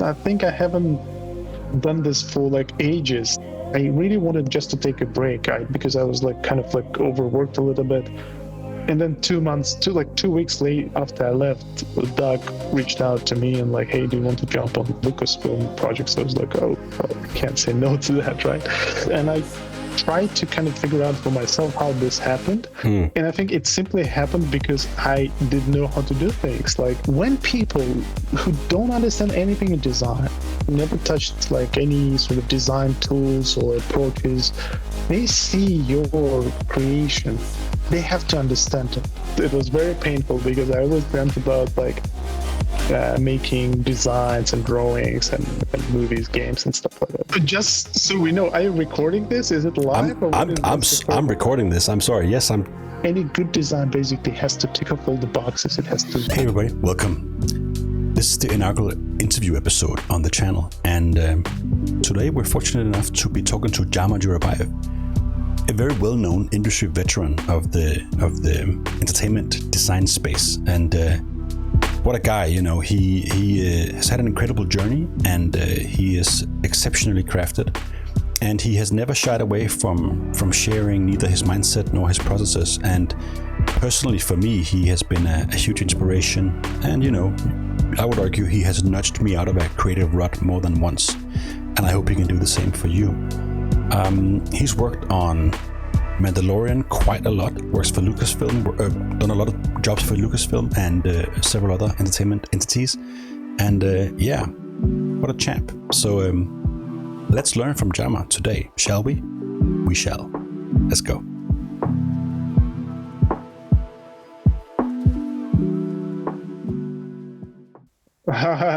I think I haven't done this for like ages. I really wanted just to take a break, because I was like kind of like overworked a little bit. And then 2 weeks late after I left, Doug reached out to me and like, hey, do you want to jump on Lucasfilm project? So I was like, oh, I can't say no to that, right? And I tried to kind of figure out for myself how this happened. And I think it simply happened because I didn't know how to do things. Like when people who don't understand anything in design, never touched like any sort of design tools or approaches, they see your creation, they have to understand it. It was very painful because I always dreamt about like making designs and drawings and movies, games and stuff like that. But just so we know, are you recording this? Is it live? I'm recording this. I'm sorry. Yes, I'm. Any good design basically has to tick off all the boxes. It has to. Hey everybody, welcome. This is the inaugural interview episode on the channel, and today we're fortunate enough to be talking to Jama Jurabaev, a very well-known industry veteran of the entertainment design space, and what a guy. You know, he has had an incredible journey, and he is exceptionally crafted, and he has never shied away from sharing neither his mindset nor his processes. And personally, for me, he has been a huge inspiration, and you know, I would argue he has nudged me out of a creative rut more than once, and I hope he can do the same for you. He's worked on Mandalorian quite a lot, works for Lucasfilm, done a lot of jobs for Lucasfilm and several other entertainment entities. And yeah, what a champ. So let's learn from Jama today, shall we? We shall. Let's go.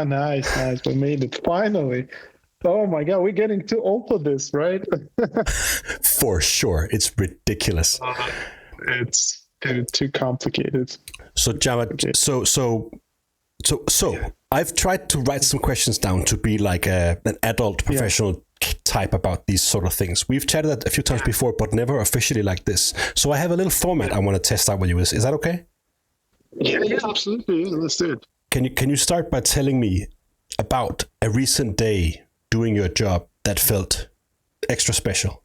Nice. We made it finally. Oh my God, we're getting too old for this, right? For sure, it's ridiculous. It's too complicated. So Jama, Okay. so I've tried to write some questions down to be like an adult professional type about these sort of things. We've chatted a few times before, but never officially like this. So I have a little format I want to test out with you. Is that okay? Yeah, absolutely. Yeah, let's do it. Can you start by telling me about a recent day doing your job that felt extra special?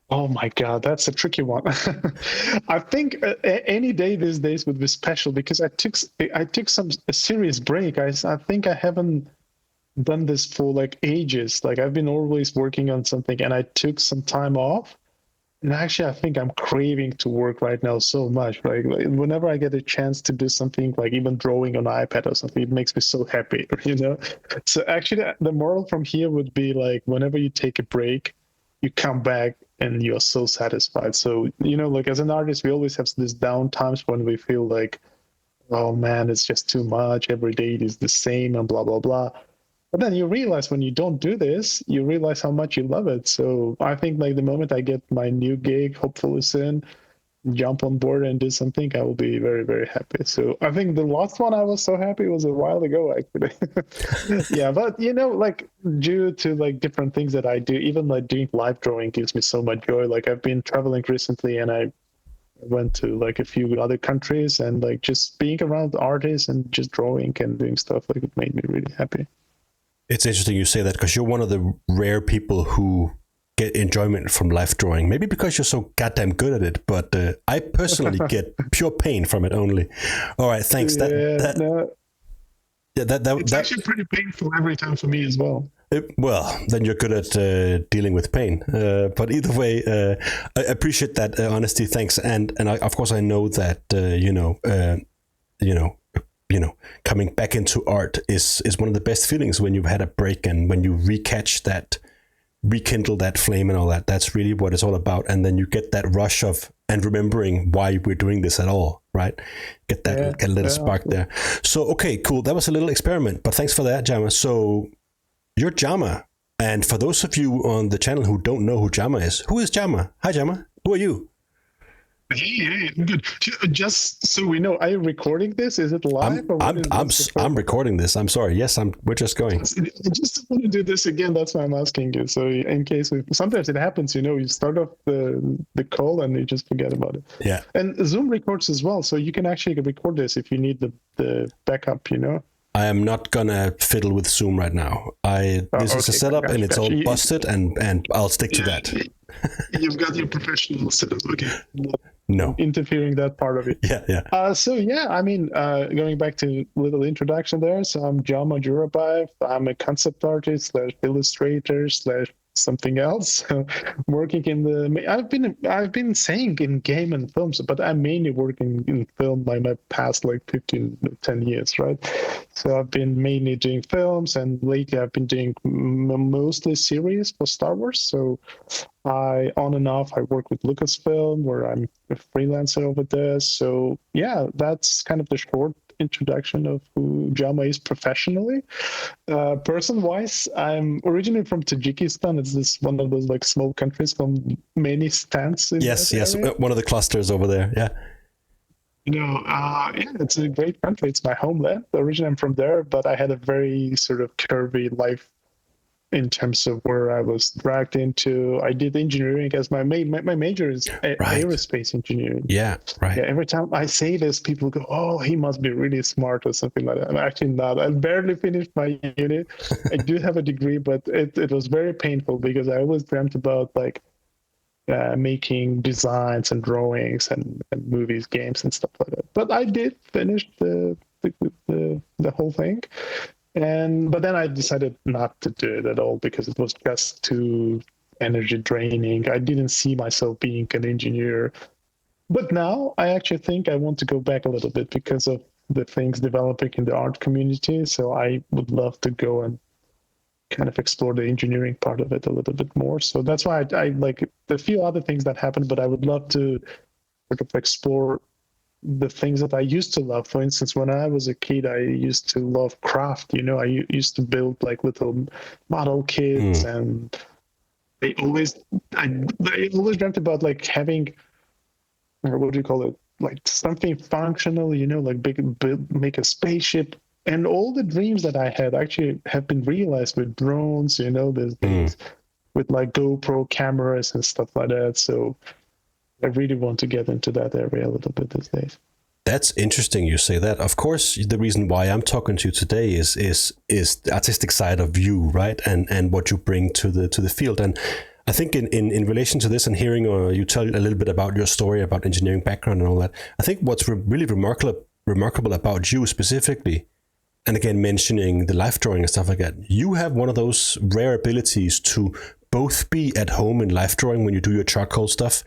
Oh my God, that's a tricky one. I think any day these days would be special because I took a serious break. I think I haven't done this for like ages. Like I've been always working on something, and I took some time off. And actually, I think I'm craving to work right now so much. Like whenever I get a chance to do something, like even drawing on iPad or something, it makes me so happy, you know? So actually, the moral from here would be like, whenever you take a break, you come back and you're so satisfied. So, you know, like as an artist, we always have these down times when we feel like, oh man, it's just too much. Every day it is the same and blah, blah, blah. But then you realize when you don't do this, you realize how much you love it. So I think like the moment I get my new gig, hopefully soon, jump on board and do something, I will be very, very happy. So I think the last one I was so happy was a while ago, actually. Yeah, but you know, like due to like different things that I do, even like doing live drawing gives me so much joy. Like I've been traveling recently and I went to like a few other countries, and like just being around artists and just drawing and doing stuff, like it made me really happy. It's interesting you say that because you're one of the rare people who get enjoyment from life drawing. Maybe because you're so goddamn good at it, but I personally get pure pain from it only. All right, thanks. It's actually pretty painful every time for me as well. Well, then you're good at dealing with pain. But either way, I appreciate that honesty. Thanks. And of course I know that coming back into art is one of the best feelings when you've had a break and when you rekindle that flame and all that. That's really what it's all about. And then you get that rush of and remembering why we're doing this at all, right? Get a little spark there. So, okay, cool. That was a little experiment, but thanks for that, Jama. So you're Jama. And for those of you on the channel who don't know who Jama is, who is Jama? Hi, Jama. Who are you? Hey, good. Just so we know, are you recording this? Is it live? I'm recording this. I'm sorry. Yes, we're just going. I just want to do this again. That's why I'm asking you. So in case sometimes it happens, you know, you start off the call and you just forget about it. Yeah. And Zoom records as well, so you can actually record this if you need the backup. You know. I am not gonna fiddle with Zoom right now. This is a setup and it's all busted, and I'll stick to that. You've got your professional setup. Okay. No. Interfering that part of it. Yeah. So yeah, I mean, going back to little introduction there. So I'm Jama Jurabaev. I'm a concept artist slash illustrator slash something else. Working in the, I've been saying in game and films, but I'm mainly working in film by my past like 10 years, right? So I've been mainly doing films, and lately I've been doing mostly series for Star Wars. So on and off, I work with Lucasfilm, where I'm a freelancer over there. So yeah, that's kind of the short introduction of who Jama is professionally. Person-wise, I'm originally from Tajikistan. It's this one of those like small countries from many stands. Yes, one of the clusters over there. Yeah. Yeah, it's a great country. It's my homeland. Originally, I'm from there, but I had a very sort of curvy life in terms of where I was dragged into. I did engineering as my major is aerospace engineering. Yeah, right. Yeah, every time I say this, people go, "Oh, he must be really smart" or something like that. I'm actually not. I barely finished my unit. I do have a degree, but it was very painful because I always dreamt about like making designs and drawings and movies, games, and stuff like that. But I did finish the whole thing. But then I decided not to do it at all because it was just too energy draining. I didn't see myself being an engineer. But now I actually think I want to go back a little bit because of the things developing in the art community. So I would love to go and kind of explore the engineering part of it a little bit more. So that's why I like a few other things that happened, but I would love to sort of explore the things that I used to love. For instance, when I was a kid, I used to love craft. I used to build like little model kits, and I always dreamt about like having, or what do you call it, like something functional. Like make a spaceship. And all the dreams that I had actually have been realized with drones. There's things with like GoPro cameras and stuff like that. So I really want to get into that area a little bit these days. That's interesting you say that. Of course, the reason why I'm talking to you today is the artistic side of you, right? And what you bring to the field. And I think in relation to this and hearing you tell a little bit about your story about engineering background and all that, I think what's really remarkable about you specifically, and again mentioning the life drawing and stuff like that, you have one of those rare abilities to both be at home in life drawing when you do your charcoal stuff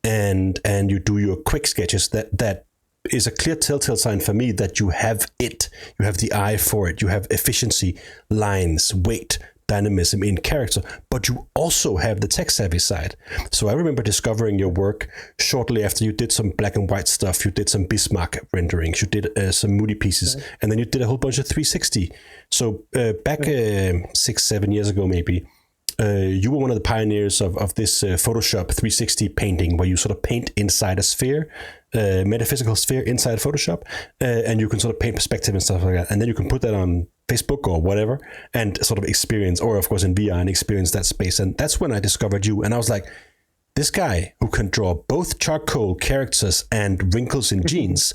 and you do your quick sketches. That is a clear telltale sign for me that you have the eye for it, you have efficiency, lines, weight, dynamism in character, but you also have the tech savvy side. So I remember discovering your work shortly after you did some black and white stuff. You did some Bismarck renderings, you did some moody pieces, and then you did a whole bunch of 360. So back 6-7 years ago maybe, you were one of the pioneers of this Photoshop 360 painting, where you sort of paint inside a sphere, metaphysical sphere inside Photoshop, and you can sort of paint perspective and stuff like that. And then you can put that on Facebook or whatever and sort of experience, or of course in VR, and experience that space. And that's when I discovered you. And I was like, this guy who can draw both charcoal characters and wrinkles in jeans,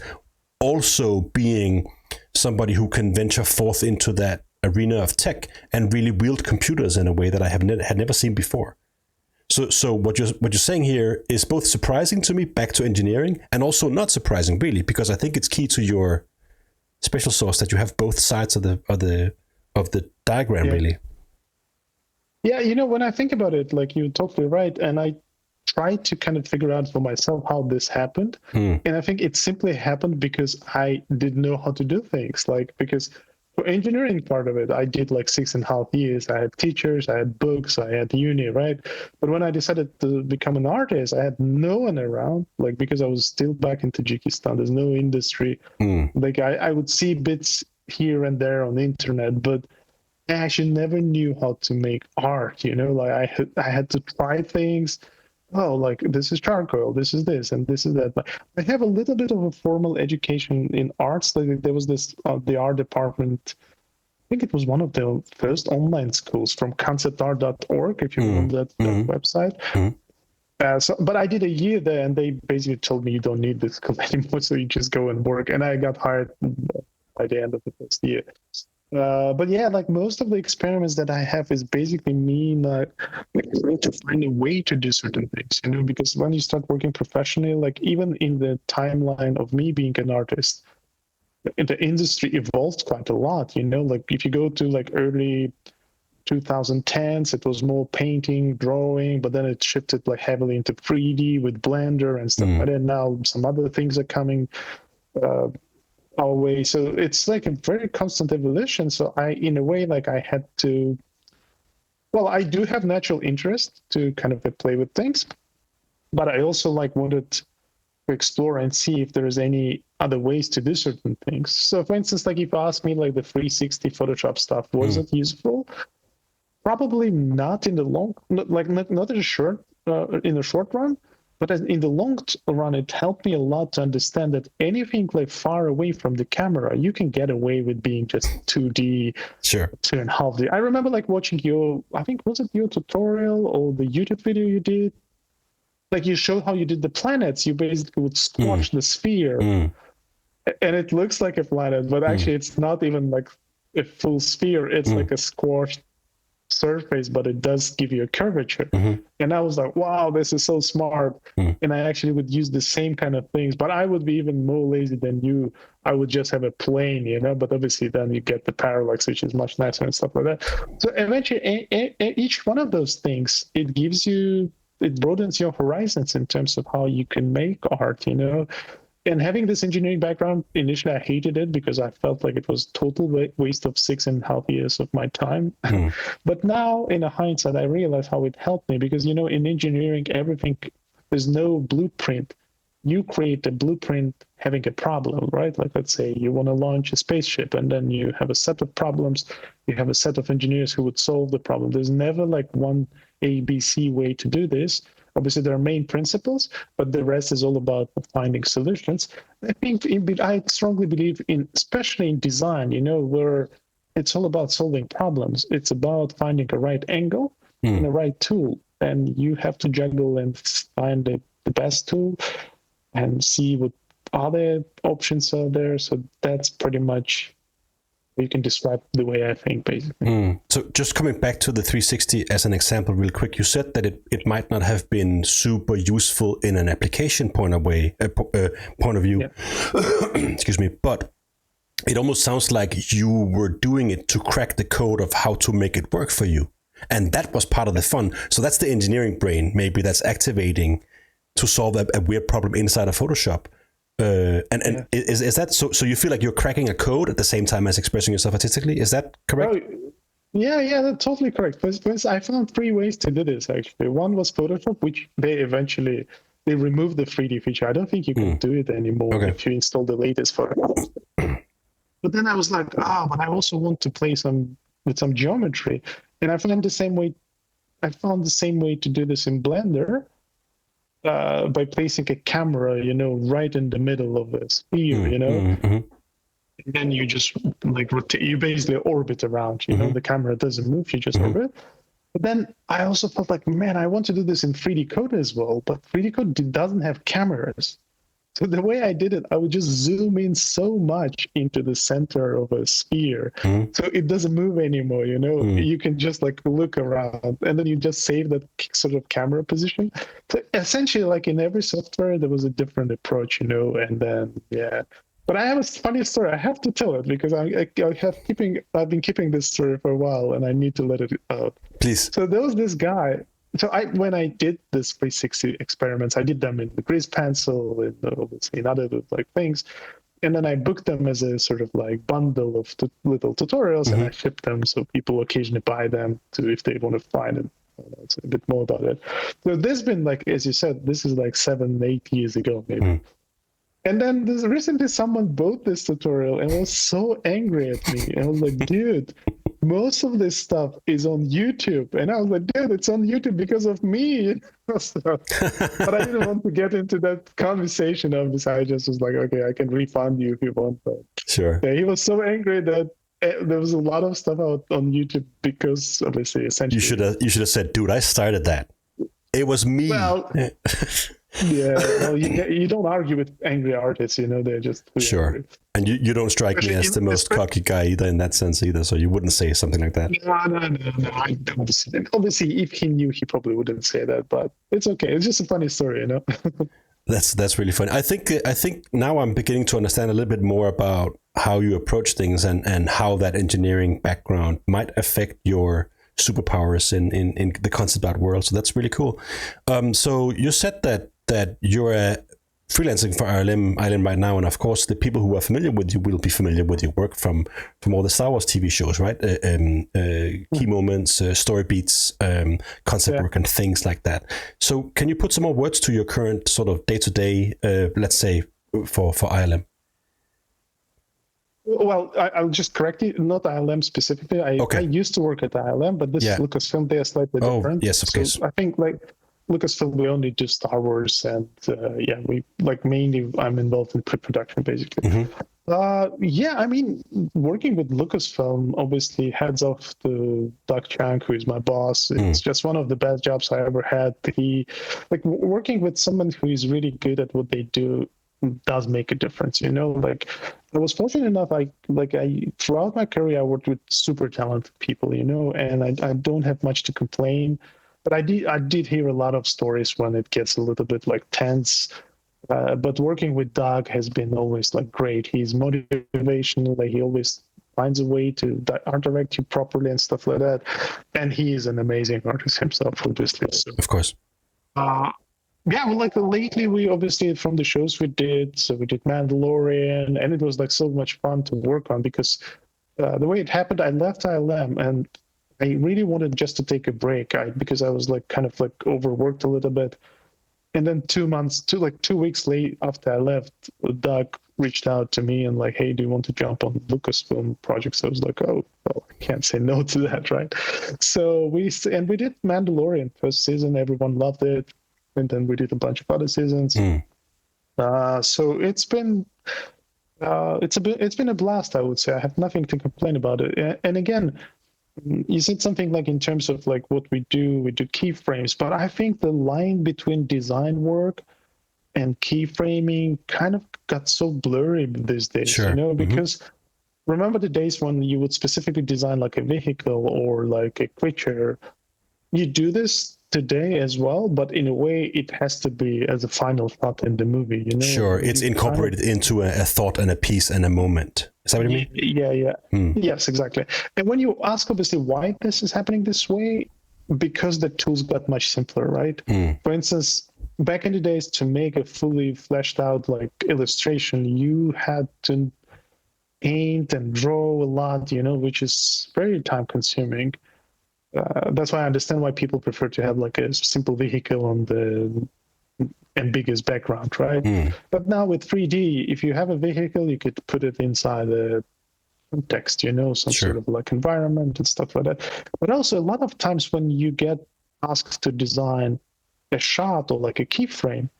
also being somebody who can venture forth into that arena of tech and really wield computers in a way that I had never seen before. So what you're saying here is both surprising to me, back to engineering, and also not surprising really, because I think it's key to your special sauce that you have both sides of the diagram, really. Yeah, when I think about it, like you're totally right, and I tried to kind of figure out for myself how this happened, and I think it simply happened because I didn't know how to do things, because for engineering part of it, I did like 6.5 years. I had teachers, I had books, I had uni, right? But when I decided to become an artist, I had no one around, because I was still back in Tajikistan. There's no industry. I would see bits here and there on the internet, but I actually never knew how to make art, I had to try things. Oh, this is charcoal, this is this, and this is that. But I have a little bit of a formal education in arts. There was this, the art department, I think it was one of the first online schools from conceptart.org, if you remember that website. But I did a year there, and they basically told me you don't need this school anymore, so you just go and work. And I got hired by the end of the first year. But yeah, like most of the experiments that I have is basically me like trying to find a way to do certain things, because when you start working professionally, like even in the timeline of me being an artist, the industry evolved quite a lot, like if you go to like early 2010s, it was more painting, drawing, but then it shifted like heavily into 3D with Blender and stuff like that. Now some other things are coming our way. So it's like a very constant evolution. So in a way, like I had to, well, I do have natural interest to kind of play with things, but I also like wanted to explore and see if there's any other ways to do certain things. So for instance, like if you ask me like the 360 Photoshop stuff, was it useful? Probably not in the long, like not in the short run, but in the long run, it helped me a lot to understand that anything like far away from the camera, you can get away with being just 2D, sure, 2.5D. I remember like watching I think was it your tutorial or the YouTube video you did? Like you showed how you did the planets. You basically would squash the sphere, and it looks like a planet, but actually it's not even like a full sphere. It's like a squashed surface, but it does give you a curvature. And I was like, wow, this is so smart. And I actually would use the same kind of things, but I would be even more lazy than you. I would just have a plane, but obviously then you get the parallax, which is much nicer and stuff like that. So eventually each one of those things, it broadens your horizons in terms of how you can make art, And having this engineering background, initially I hated it because I felt like it was total waste of 6.5 years of my time. But now, in hindsight, I realize how it helped me because, in engineering, there's no blueprint. You create a blueprint having a problem, right? Like, let's say you want to launch a spaceship and then you have a set of problems. You have a set of engineers who would solve the problem. There's never like one ABC way to do this. Obviously, there are main principles, but the rest is all about finding solutions. I strongly believe especially in design, where it's all about solving problems. It's about finding a right angle and a right tool. And you have to juggle and find the best tool and see what other options are there. So that's pretty much, you can describe the way I think, basically. So just coming back to the 360 as an example real quick, you said that it might not have been super useful in an application point of view. Yeah. Excuse me, but it almost sounds like you were doing it to crack the code of how to make it work for you. And that was part of the fun. So that's the engineering brain, maybe that's activating to solve a weird problem inside of Photoshop. Is that so you feel like you're cracking a code at the same time as expressing yourself artistically? Is that correct? Oh, yeah, that's totally correct. But I found 3 ways to do this, actually. One was Photoshop, which they removed the 3D feature. I don't think you can do it anymore if you install the latest Photoshop. But then I was like, but I also want to play with some geometry. And I found the same way to do this in Blender. By placing a camera, right in the middle of a sphere, and then you just like rotate, you basically orbit around, the camera doesn't move, you just orbit. But then I also felt like, man, I want to do this in 3D Code as well, but 3D Code doesn't have cameras. So the way I did it, I would just zoom in so much into the center of a sphere, so it doesn't move anymore. You can just like look around, and then you just save that sort of camera position. So essentially, like in every software, there was a different approach, and then But I have a funny story. I have to tell it because I've been keeping this story for a while, and I need to let it out. Please. So there was this guy. So when I did this 360 experiments, I did them in the grease pencil and obviously in other like things. And then I booked them as a sort of like bundle of little tutorials, and I shipped them so people occasionally buy them if they want to find it. It's a bit more about it. So this has been like, as you said, this is like 7-8 years ago, maybe. And then recently someone bought this tutorial and was so angry at me. And I was like, dude, most of this stuff is on YouTube. And I was like, dude, it's on YouTube because of me. But I didn't want to get into that conversation of this. I just was like, okay, I can refund you if you want. But sure. Yeah, he was so angry that there was a lot of stuff out on YouTube because obviously essentially... You should have said, dude, I started that. It was me. Well... Yeah, well, you don't argue with angry artists, they're just Sure. angry. And you don't strike me as the most cocky guy either in that sense either, so you wouldn't say something like that. No. Obviously, if he knew, he probably wouldn't say that, but it's okay. It's just a funny story, That's really funny. I think now I'm beginning to understand a little bit more about how you approach things and how that engineering background might affect your superpowers in the concept art world. So that's really cool. So you said that you're freelancing for ILM right now, and of course the people who are familiar with you will be familiar with your work from all the Star Wars TV shows, right? Key moments, story beats, concept work, and things like that. So can you put some more words to your current sort of day-to-day, let's say, for ILM? Well, I'll just correct you. Not ILM specifically. I used to work at ILM, but this Lucasfilm, they are slightly different. Yes, of course. I think Lucasfilm, we only do Star Wars, and we mainly I'm involved in pre-production basically. Mm-hmm. I mean, working with Lucasfilm, obviously heads off to Doug Chang, who is my boss. It's just one of the best jobs I ever had. Working with someone who is really good at what they do does make a difference. I was fortunate enough. I throughout my career, I worked with super talented people. And I don't have much to complain. But I did hear a lot of stories when it gets a little bit tense. But working with Doug has been always great. He's motivational. He always finds a way to art direct you properly and stuff like that. And he is an amazing artist himself, obviously. So, of course. Lately we obviously from the shows we did Mandalorian, and it was so much fun to work on because the way it happened, I left ILM and I really wanted just to take a break because I was overworked a little bit. And then 2 weeks late after I left, Doug reached out to me and hey, do you want to jump on Lucasfilm projects? I was oh, well, I can't say no to that, right? So we did Mandalorian first season. Everyone loved it. And then we did a bunch of other seasons. So it's been a blast, I would say. I have nothing to complain about it. And again, you said something in terms of what we do keyframes, but I think the line between design work and keyframing kind of got so blurry these days, sure. Because remember the days when you would specifically design a vehicle or a creature. You do this today as well, but in a way it has to be as a final shot in the movie, Sure, it's incorporated into a thought and a piece and a moment. Is that what you mean? Yeah. Yes, exactly. And when you ask obviously why this is happening this way, because the tools got much simpler, right? For instance, back in the days, to make a fully fleshed out illustration, you had to paint and draw a lot, which is very time consuming. That's why I understand why people prefer to have a simple vehicle on the ambiguous background, right? But now with 3D, if you have a vehicle, you could put it inside a text, some sure. sort of environment and stuff like that. But also a lot of times when you get asked to design a shot or a keyframe,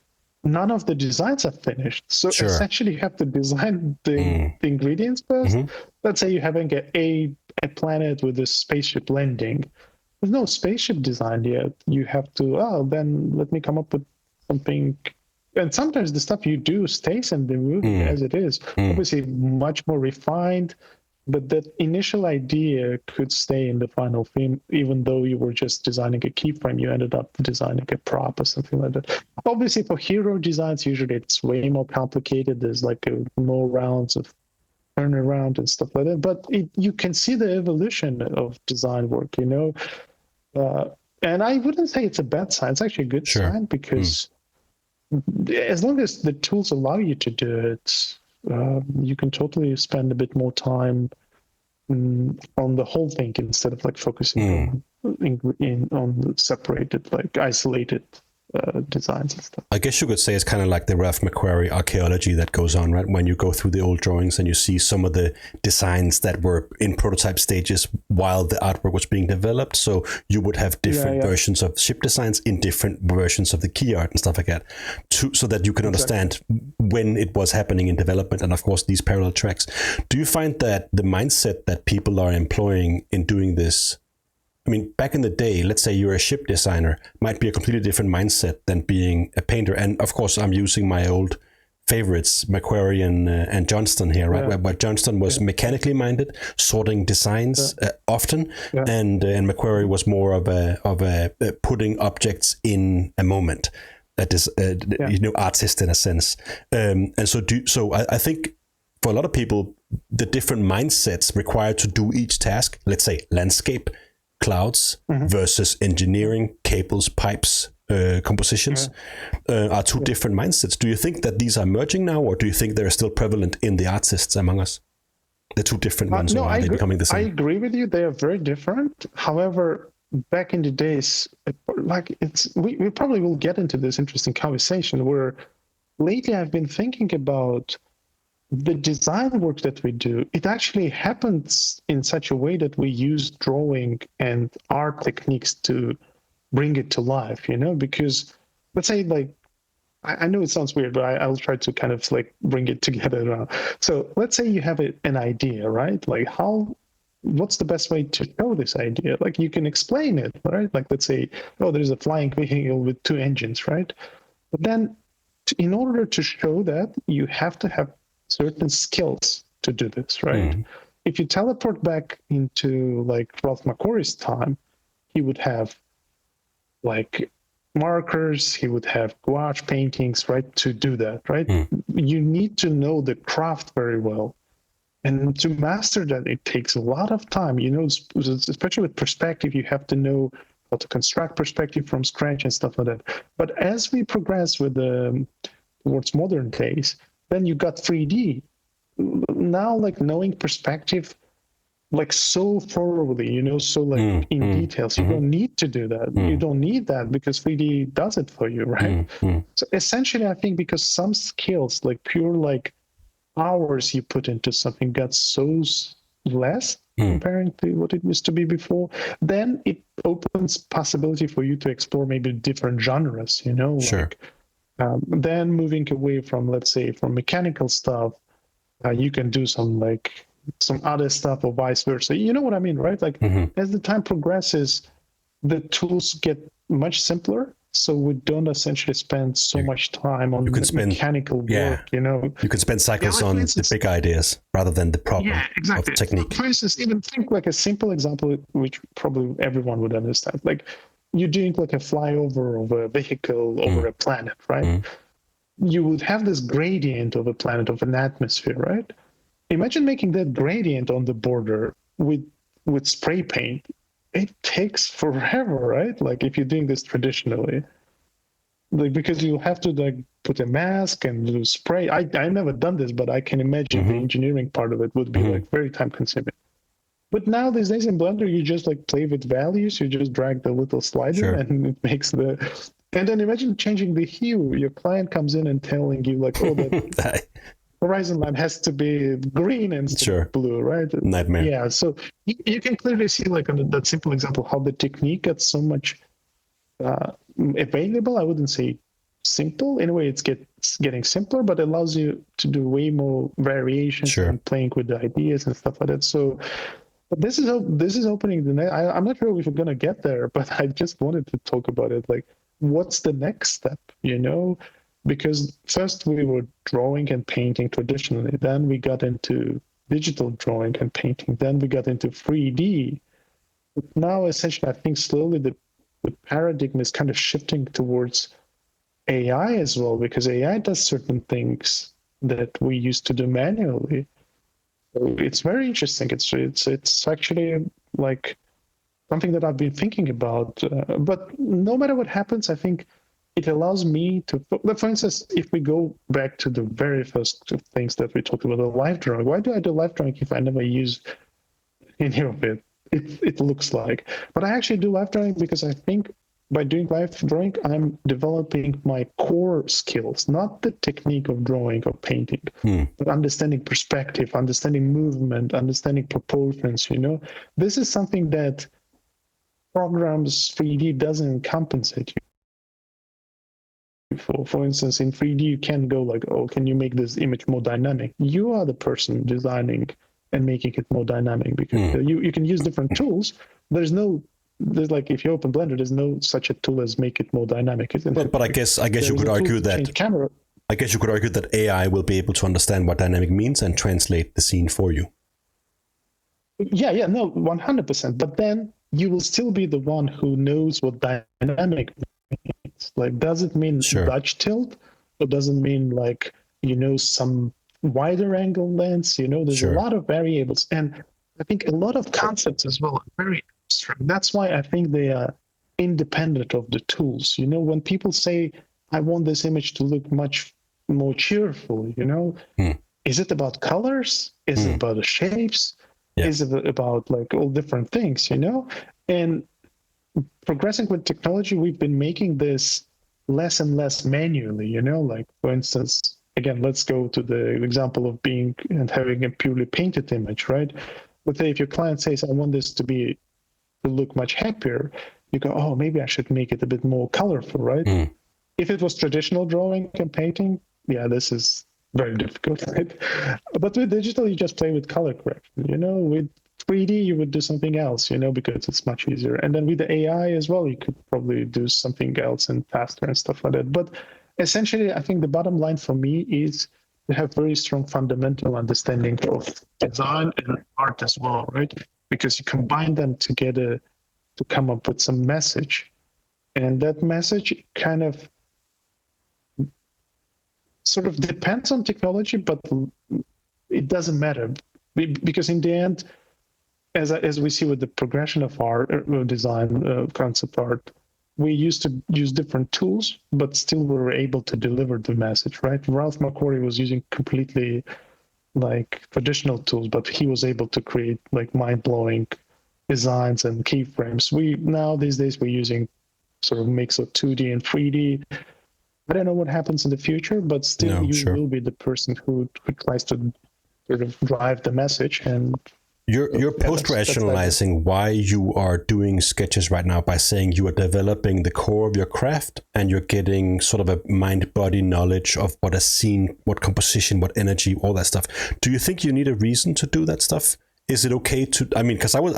none of the designs are finished. So sure. essentially you have to design the ingredients first. Let's say you're having a planet with a spaceship landing. There's no spaceship designed yet. You have to, then let me come up with something. And sometimes the stuff you do stays in the movie as it is. Obviously much more refined, but that initial idea could stay in the final film, even though you were just designing a keyframe, you ended up designing a prop or something like that. Obviously for hero designs, usually it's way more complicated. There's more rounds of turnaround and stuff like that. But you can see the evolution of design work, and I wouldn't say it's a bad sign. It's actually a good sign because as long as the tools allow you to do it, you can totally spend a bit more time on the whole thing instead of focusing on separated, isolated designs and stuff. I guess you could say it's kind of like the Ralph McQuarrie archaeology that goes on, right? When you go through the old drawings and you see some of the designs that were in prototype stages while the artwork was being developed. So you would have different versions of ship designs in different versions of the key art and stuff like that, so that you can understand when it was happening in development. And of course, these parallel tracks. Do you find that the mindset that people are employing in doing this I mean, back in the day, let's say you're a ship designer, might be a completely different mindset than being a painter. And of course, I'm using my old favorites, Macquarie and Johnston here, right? Yeah. Where Johnston was mechanically minded, sorting designs often, and Macquarie was more of a putting objects in a moment. That is, artist in a sense. And so I think for a lot of people, the different mindsets required to do each task, let's say landscape, clouds versus engineering, cables, pipes, compositions, are two different mindsets. Do you think that these are merging now, or do you think they're still prevalent in the artists among us? The two different ones, or are they becoming the same? I agree with you. They are very different. However, back in the days, we probably will get into this interesting conversation where lately I've been thinking about the design work that we do. It actually happens in such a way that we use drawing and art techniques to bring it to life, because let's say, like, I know it sounds weird, but I'll try to kind of like bring it together now. So let's say you have an idea, right? Like what's the best way to show this idea? Like, you can explain it, right? Like, let's say, there's a flying vehicle with 2 engines, right? But then in order to show that, you have to have certain skills to do this, right? If you teleport back into like Ralph McQuarrie's time, he would have like markers, he would have gouache paintings, right, to do that, right? You need to know the craft very well. And to master that, it takes a lot of time, especially with perspective. You have to know how to construct perspective from scratch and stuff like that. But as we progress with towards modern days, then you got 3D. Now, like, knowing perspective, like, so thoroughly, so like in details, you don't need to do that. You don't need that because 3D does it for you, right? So essentially, I think because some skills, like pure like hours you put into something, got so less comparing to what it used to be before, then it opens possibility for you to explore maybe different genres, Sure. Like, then moving away from, let's say, from mechanical stuff, you can do some other stuff or vice versa. You know what I mean, right? Like, as the time progresses, the tools get much simpler. So we don't essentially spend so much time on mechanical work, You can spend cycles on the big ideas rather than the problem of technique. For instance, even think like a simple example, which probably everyone would understand. Like, you're doing like a flyover of a vehicle over a planet, right? You would have this gradient of a planet, of an atmosphere, right? Imagine making that gradient on the border with spray paint. It takes forever, right? Like, if you're doing this traditionally, like, because you have to like put a mask and do spray. I've never done this, but I can imagine the engineering part of it would be like very time consuming. But now these days in Blender, you just like play with values. You just drag the little slider and it makes and then imagine changing the hue. Your client comes in and telling you like, that horizon line has to be green instead of blue, right? Nightmare. Yeah, so you can clearly see, like, on that simple example, how the technique gets so much available. I wouldn't say simple. In a way, it's getting simpler, but it allows you to do way more variations and playing with the ideas and stuff like that. So, but this is opening the net. I'm not sure if we're gonna get there, but I just wanted to talk about it. Like, what's the next step? Because first we were drawing and painting traditionally, then we got into digital drawing and painting, then we got into 3D. But now, essentially, I think slowly the paradigm is kind of shifting towards AI as well, because AI does certain things that we used to do manually. So it's very interesting. It's actually like something that I've been thinking about. But no matter what happens, I think it allows me to, for instance, if we go back to the very first things that we talked about, the live drawing. Why do I do live drawing if I never use any of it? It looks like. But I actually do live drawing because I think by doing live drawing, I'm developing my core skills, not the technique of drawing or painting, but understanding perspective, understanding movement, understanding proportions, This is something that programs 3D doesn't compensate you for. For instance, in 3D, you can go like, can you make this image more dynamic? You are the person designing and making it more dynamic, because you can use different tools. There's no there's like, if you open Blender, there's no such a tool as make it more dynamic, isn't it? But I guess you could argue that camera. I guess you could argue that AI will be able to understand what dynamic means and translate the scene for you. Yeah, no, 100%. But then you will still be the one who knows what dynamic means. Like, does it mean Dutch tilt, or does it mean like, some wider angle lens? There's a lot of variables, and I think a lot of concepts as well are very abstract. That's why I think they are independent of the tools. When people say, I want this image to look much more cheerful, is it about colors? Is it about the shapes? Yeah. Is it about like all different things, And progressing with technology, we've been making this less and less manually, like, for instance, again, let's go to the example of having a purely painted image, right? Let's say if your client says, I want this to look much happier, you go, oh, maybe I should make it a bit more colorful, right? If it was traditional drawing and painting, yeah, this is very difficult, right? But with digital, you just play with color correction, with 3D, you would do something else, because it's much easier. And then with the AI as well, you could probably do something else and faster and stuff like that. But essentially, I think the bottom line for me is to have very strong fundamental understanding of design and art as well, right? Because you combine them together to come up with some message. And that message kind of sort of depends on technology, but it doesn't matter, because in the end, as we see with the progression of art, design, concept art, we used to use different tools, but still we were able to deliver the message, right? Ralph McQuarrie was using completely like traditional tools, but he was able to create like mind-blowing designs and keyframes. These days we're using sort of mix of 2D and 3D. I don't know what happens in the future, but still will be the person who tries to sort of drive the message. And you're post-rationalizing why you are doing sketches right now by saying you are developing the core of your craft and you're getting sort of a mind-body knowledge of what a scene, what composition, what energy, all that stuff. Do you think you need a reason to do that stuff? Is it okay to? I mean, because I would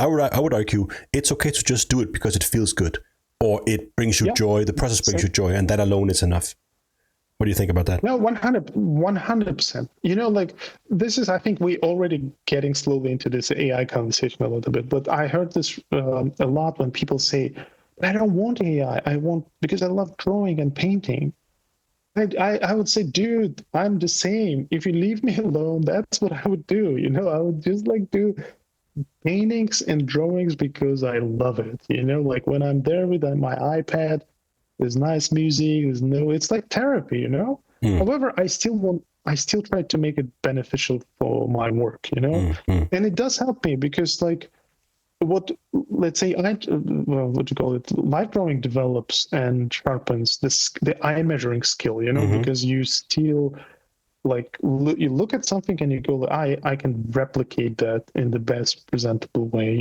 argue it's okay to just do it because it feels good, or it brings you joy. The process brings you joy, and that alone is enough. What do you think about that? No, 100%. Like, this is, I think we already getting slowly into this AI conversation a little bit, but I heard this a lot when people say, I don't want AI. because I love drawing and painting. I would say, dude, I'm the same. If you leave me alone, that's what I would do. I would just like do paintings and drawings because I love it. Like when I'm there with my iPad, there's nice music. It's like therapy. However, I still try to make it beneficial for my work. And it does help me because like let's say what do you call it? Light drawing develops and sharpens the eye measuring skill. Because you still like you look at something and you go, I can replicate that in the best presentable way.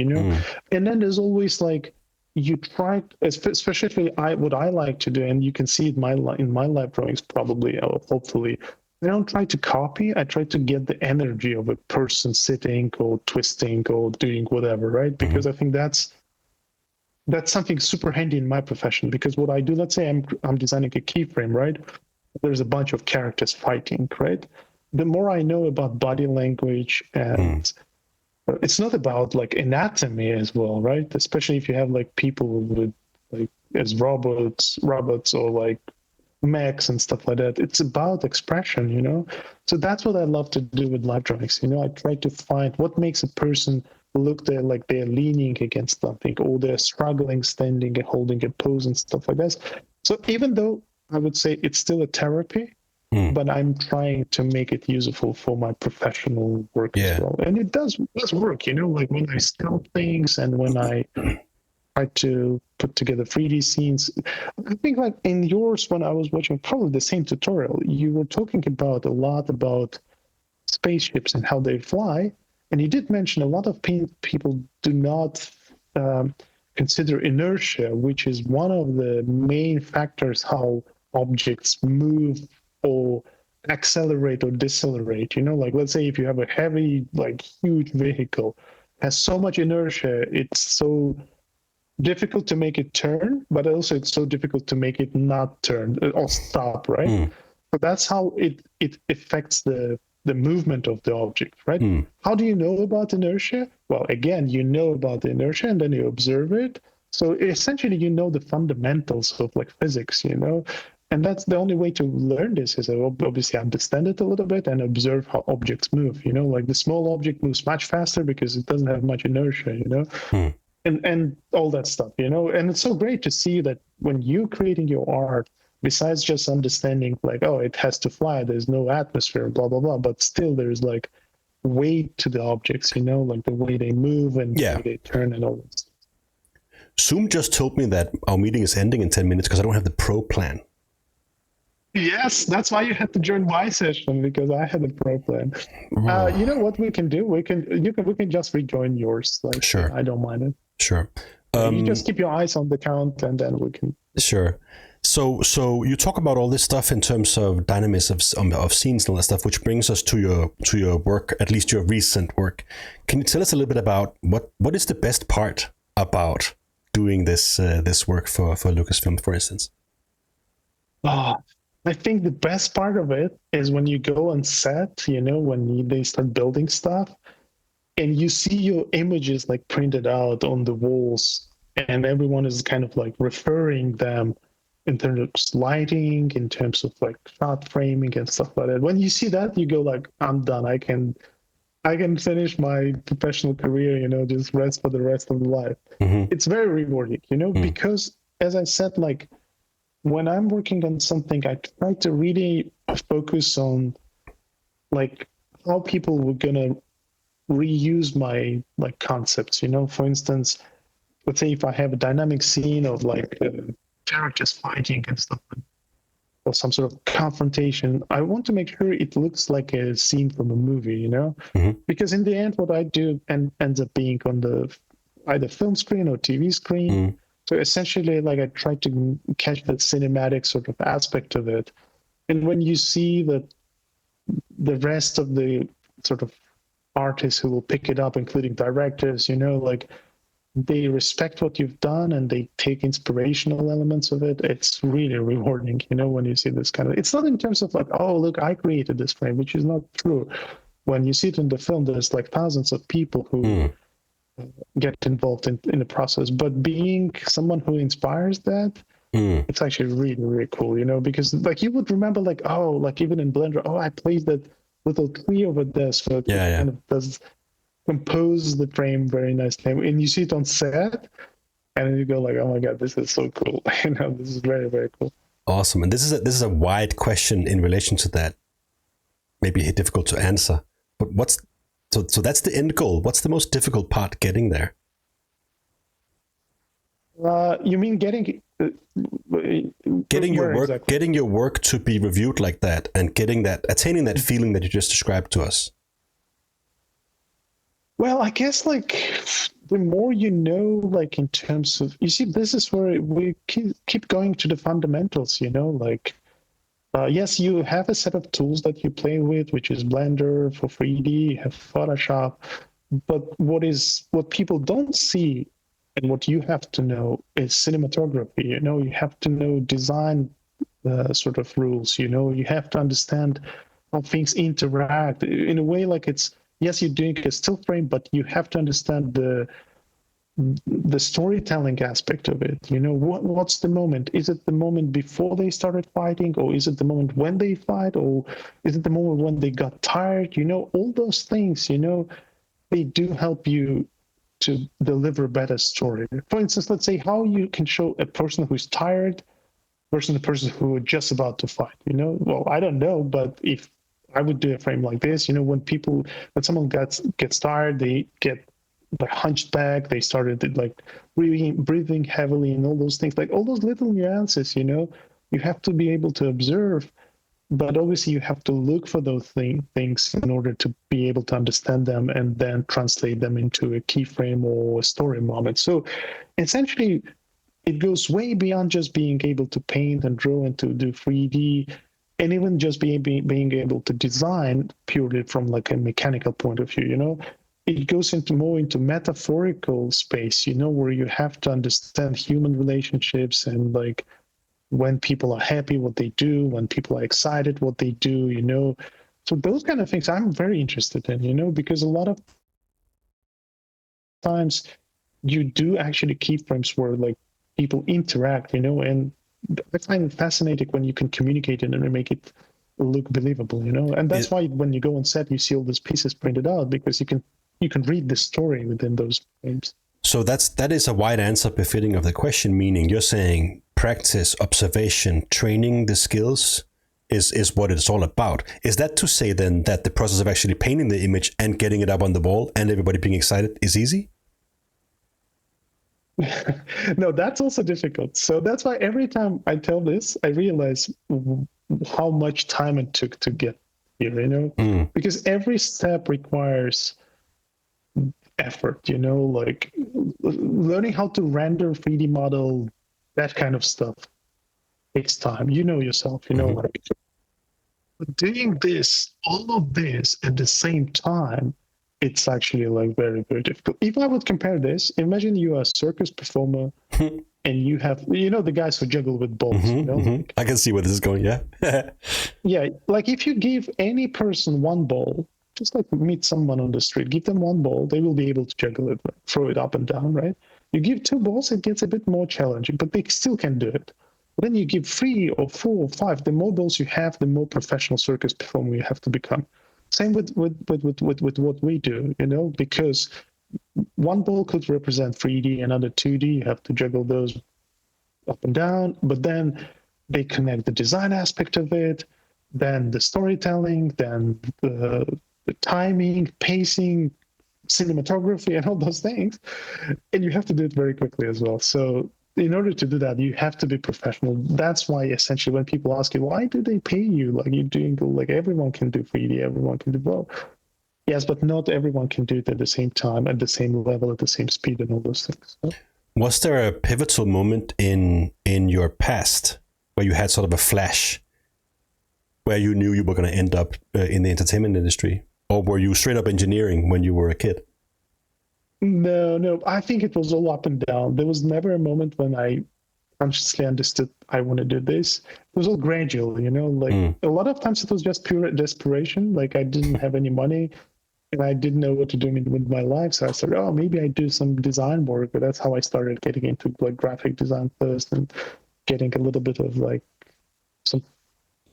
And then there's always like, you try, especially what I like to do, and you can see it in my live drawings probably, or hopefully, I don't try to copy. I try to get the energy of a person sitting or twisting or doing whatever, right? Because I think that's something super handy in my profession. Because what I do, let's say I'm designing a keyframe, right? There's a bunch of characters fighting, right? The more I know about body language and it's not about like anatomy as well, right? Especially if you have like people with like as robots or like mechs and stuff like that. It's about expression, So that's what I love to do with live drawings. I try to find what makes a person look like they're leaning against something, or they're struggling, standing and holding a pose and stuff like that. So even though I would say it's still a therapy, but I'm trying to make it useful for my professional work as well. And it does work, like when I sculpt things and when I try to put together 3D scenes. I think like in yours, when I was watching probably the same tutorial, you were talking a lot about spaceships and how they fly. And you did mention a lot of people do not consider inertia, which is one of the main factors how objects move or accelerate or decelerate. Like let's say if you have a heavy, like huge vehicle, has so much inertia, it's so difficult to make it turn, but also it's so difficult to make it not turn or stop, right? So that's how it affects the movement of the object, right? How do you know about inertia? Well, again, you know about the inertia and then you observe it. So essentially, you know the fundamentals of like physics, you know, and that's the only way to learn this is obviously understand it a little bit and observe how objects move, you know, like the small object moves much faster because it doesn't have much inertia, you know, and all that stuff, you know, and it's so great to see that when you're creating your art, besides just understanding like, oh, it has to fly, there's no atmosphere, blah, blah, blah, but still there's like weight to the objects, you know, like the way they move and the way they turn and all this. Zoom just told me that our meeting is ending in 10 minutes because I don't have the pro plan. Yes, that's why you had to join my session, because I had a pro plan. You know what we can do? We can just rejoin yours. Like, sure. I don't mind it. Sure. You just keep your eyes on the count and then we can. Sure. So you talk about all this stuff in terms of dynamics of scenes and all that stuff, which brings us to your work, at least your recent work. Can you tell us a little bit about what is the best part about doing this work for Lucasfilm, for instance? I think the best part of it is when you go on set, you know, when they start building stuff and you see your images like printed out on the walls and everyone is kind of like referring them in terms of lighting, in terms of like shot framing and stuff like that. When you see that, you go like, I'm done. I can finish my professional career, you know, just rest for the rest of the life. It's very rewarding, you know, because as I said, like when I'm working on something, I try to really focus on like how people were gonna reuse my like concepts, you know. For instance, let's say if I have a dynamic scene of like characters fighting and stuff, or some sort of confrontation, I want to make sure it looks like a scene from a movie, you know, because in the end, what I do ends up being on the either film screen or TV screen. So essentially, like I try to catch that cinematic sort of aspect of it. And when you see that the rest of the sort of artists who will pick it up, including directors, you know, like they respect what you've done and they take inspirational elements of it, it's really rewarding, you know, when you see this kind of, it's not in terms of like, oh, look, I created this frame, which is not true. When you see it in the film, there's like thousands of people who get involved in the process, but being someone who inspires that, it's actually really, really cool, you know, because like you would remember like, oh, like even in Blender, oh, I placed that little tree over there, so it kind of does compose the frame very nicely, and you see it on set and then you go like, oh my god, this is so cool. You know, this is very, very cool. Awesome. And this is a wide question in relation to that, maybe difficult to answer, but so that's the end goal. What's the most difficult part getting there? You mean getting your work, exactly? Getting your work to be reviewed like that, and attaining that feeling that you just described to us. Well, I guess like the more you know, like in terms of, you see, this is where we keep going to the fundamentals, you know, like, yes, you have a set of tools that you play with, which is Blender for 3D, you have Photoshop, but what people don't see and what you have to know is cinematography, you know, you have to know design sort of rules, you know, you have to understand how things interact in a way like it's, yes, you're doing a still frame, but you have to understand the storytelling aspect of it. You know, what's the moment? Is it the moment before they started fighting, or is it the moment when they fight, or is it the moment when they got tired? You know, all those things, you know, they do help you to deliver a better story. For instance, let's say how you can show a person who's tired versus a person who is just about to fight, you know? Well, I don't know, but if I would do a frame like this, you know, when someone gets tired, they get like hunched back, they started like breathing heavily and all those things, like all those little nuances, you know, you have to be able to observe, but obviously you have to look for those things in order to be able to understand them and then translate them into a keyframe or a story moment. So essentially it goes way beyond just being able to paint and draw and to do 3D, and even just being able to design purely from like a mechanical point of view, you know. it goes into more into metaphorical space, where you have to understand human relationships and like when people are happy, what they do, when people are excited, what they do. So those kind of things I'm very interested in, because a lot of times you do actually keyframes where like people interact, and I find it fascinating when you can communicate it and make it look believable, and that's why when you go on set, you see all these pieces printed out, because you can read the story within those frames. So that is a wide answer befitting of the question, meaning you're saying practice, observation, training the skills is what it's all about. Is that to say then that the process of actually painting the image and getting it up on the wall and everybody being excited is easy? No, that's also difficult. So that's why every time I tell this, I realize how much time it took to get here, because every step requires effort, like learning how to render 3D model, that kind of stuff takes time. Yourself, like doing all of this at the same time, it's actually like very, very difficult. If I would compare this, imagine you are a circus performer and you have, the guys who juggle with balls. I can see where this is going. Yeah. Yeah. Like if you give any person one ball, just like meet someone on the street, give them one ball, they will be able to juggle it, like, throw it up and down, right? You give two balls, it gets a bit more challenging, but they still can do it. But then you give 3 or 4 or 5, the more balls you have, the more professional circus performer you have to become. Same with what we do, because one ball could represent 3D, another 2D. You have to juggle those up and down, but then they connect the design aspect of it, then the storytelling, then the timing, pacing, cinematography, and all those things. And you have to do it very quickly as well. So in order to do that, you have to be professional. That's why essentially when people ask you, why do they pay you? Like you're doing, like everyone can do 3D, everyone can do both. Yes, but not everyone can do it at the same time, at the same level, at the same speed, and all those things. So, was there a pivotal moment in your past where you had sort of a flash where you knew you were going to end up in the entertainment industry? Or were you straight up engineering when you were a kid? No. I think it was all up and down. There was never a moment when I consciously understood I want to do this. It was all gradual, like a lot of times it was just pure desperation. Like I didn't have any money and I didn't know what to do with my life. So I said, maybe I do some design work. But that's how I started getting into like graphic design first and getting a little bit of like some,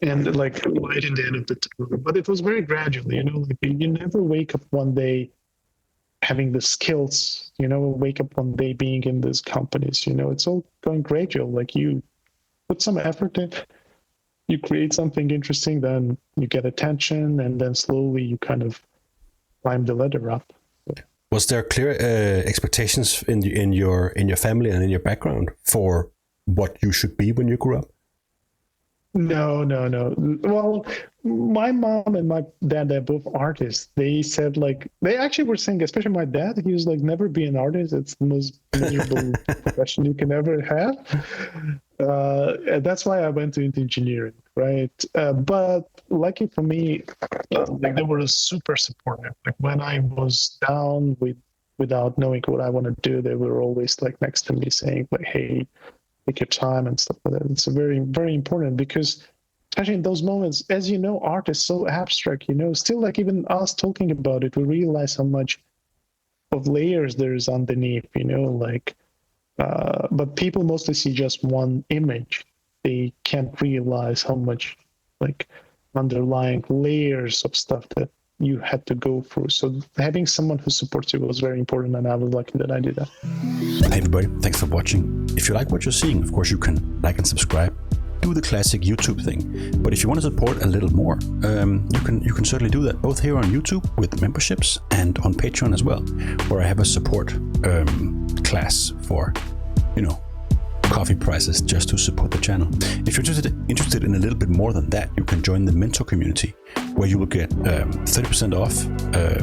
and like light in the end of the tunnel. But it was very gradual, like you never wake up one day having the skills, wake up one day being in these companies, it's all going gradual. Like you put some effort in, you create something interesting, then you get attention, and then slowly you kind of climb the ladder up. Was there clear expectations in your family and in your background for what you should be when you grew up? No. Well, my mom and my dad, they're both artists. They said they actually were saying, especially my dad, he was like, never be an artist. It's the most miserable profession you can ever have. And that's why I went into engineering, right? But lucky for me, they were super supportive. Like when I was down without knowing what I want to do, they were always next to me saying hey, take your time and stuff like that. It's very, very important because especially in those moments, as you know, art is so abstract, still even us talking about it, we realize how much of layers there is underneath, but people mostly see just one image. They can't realize how much underlying layers of stuff that you had to go through. So having someone who supports you was very important, and I was lucky that I did that. Hi everybody, thanks for watching. If you like what you're seeing, of course you can like and subscribe. Do the classic YouTube thing. But if you want to support a little more, you can certainly do that, both here on YouTube with memberships and on Patreon as well, where I have a support class for, coffee prices just to support the channel. If you're interested in a little bit more than that, you can join the mentor community, where you will get 30% off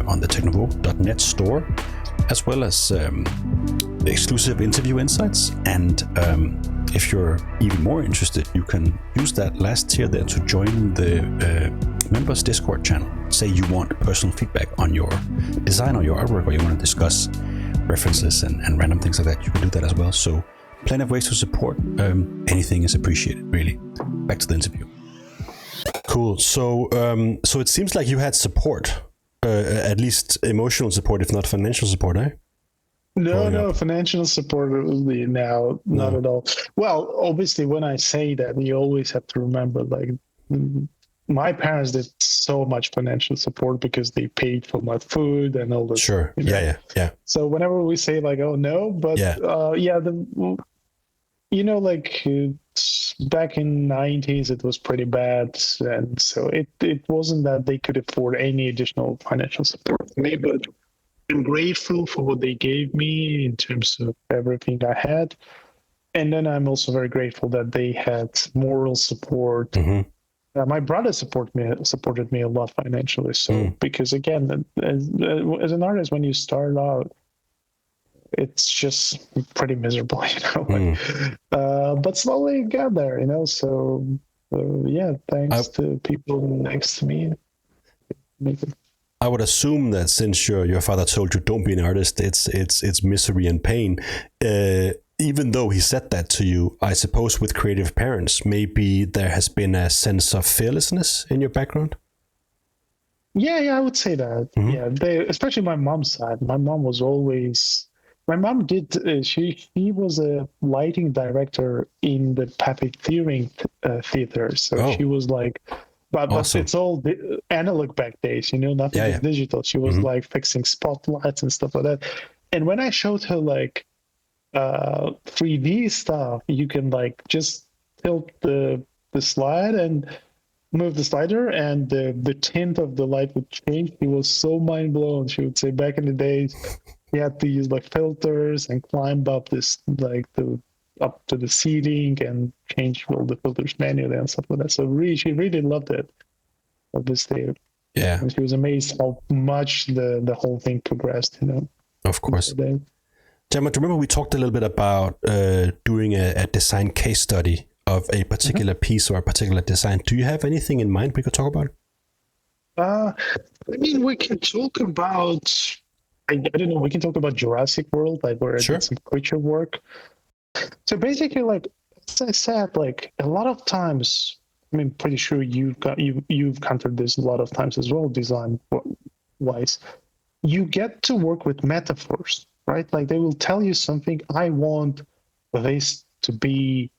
on the Technouveau.net store, as well as exclusive interview insights. And if you're even more interested, you can use that last tier there to join the members Discord channel. Say you want personal feedback on your design or your artwork, or you want to discuss references and random things like that, you can do that as well. So plenty of ways to support. Anything is appreciated, really. Back to the interview. Cool. So it seems like you had support, at least emotional support, if not financial support, eh? No, financial support now, not at all. Well, obviously, when I say that, you always have to remember, like, my parents did so much financial support because they paid for my food and all this. Sure. You know? Yeah. So whenever we say like, oh no, but like back in 90s, it was pretty bad. And so it wasn't that they could afford any additional financial support for me, but I'm grateful for what they gave me in terms of everything I had. And then I'm also very grateful that they had moral support. Mm-hmm. My brother supported me a lot financially. So because again, as an artist, when you start out, it's just pretty miserable, but slowly got there, So thanks to people next to me. I would assume that since your father told you don't be an artist, it's misery and pain. Even though he said that to you, I suppose with creative parents, maybe there has been a sense of fearlessness in your background. Yeah, I would say that. Mm-hmm. Yeah, especially my mom's side. My mom was always. My mom did. She was a lighting director in the puppeteering theater. So she was like. But it's all analog back days, nothing is digital. She was like fixing spotlights and stuff like that. And when I showed her like 3D stuff, you can like just tilt the slide and move the slider, and the tint of the light would change. She was so mind blown. She would say back in the days, you had to use like filters and climb up this up to the ceiling and change all the filters manually and stuff like that. So she really loved it, obviously. Yeah. And she was amazed how much the whole thing progressed, Of course. Jama, do you remember we talked a little bit about doing a design case study of a particular piece or a particular design? Do you have anything in mind we could talk about? We can talk about, I don't know, we can talk about Jurassic World, like where I did some creature work. So basically, like as I said, like a lot of times, pretty sure you've encountered this a lot of times as well, design wise. You get to work with metaphors, right? Like they will tell you something. I want this to be,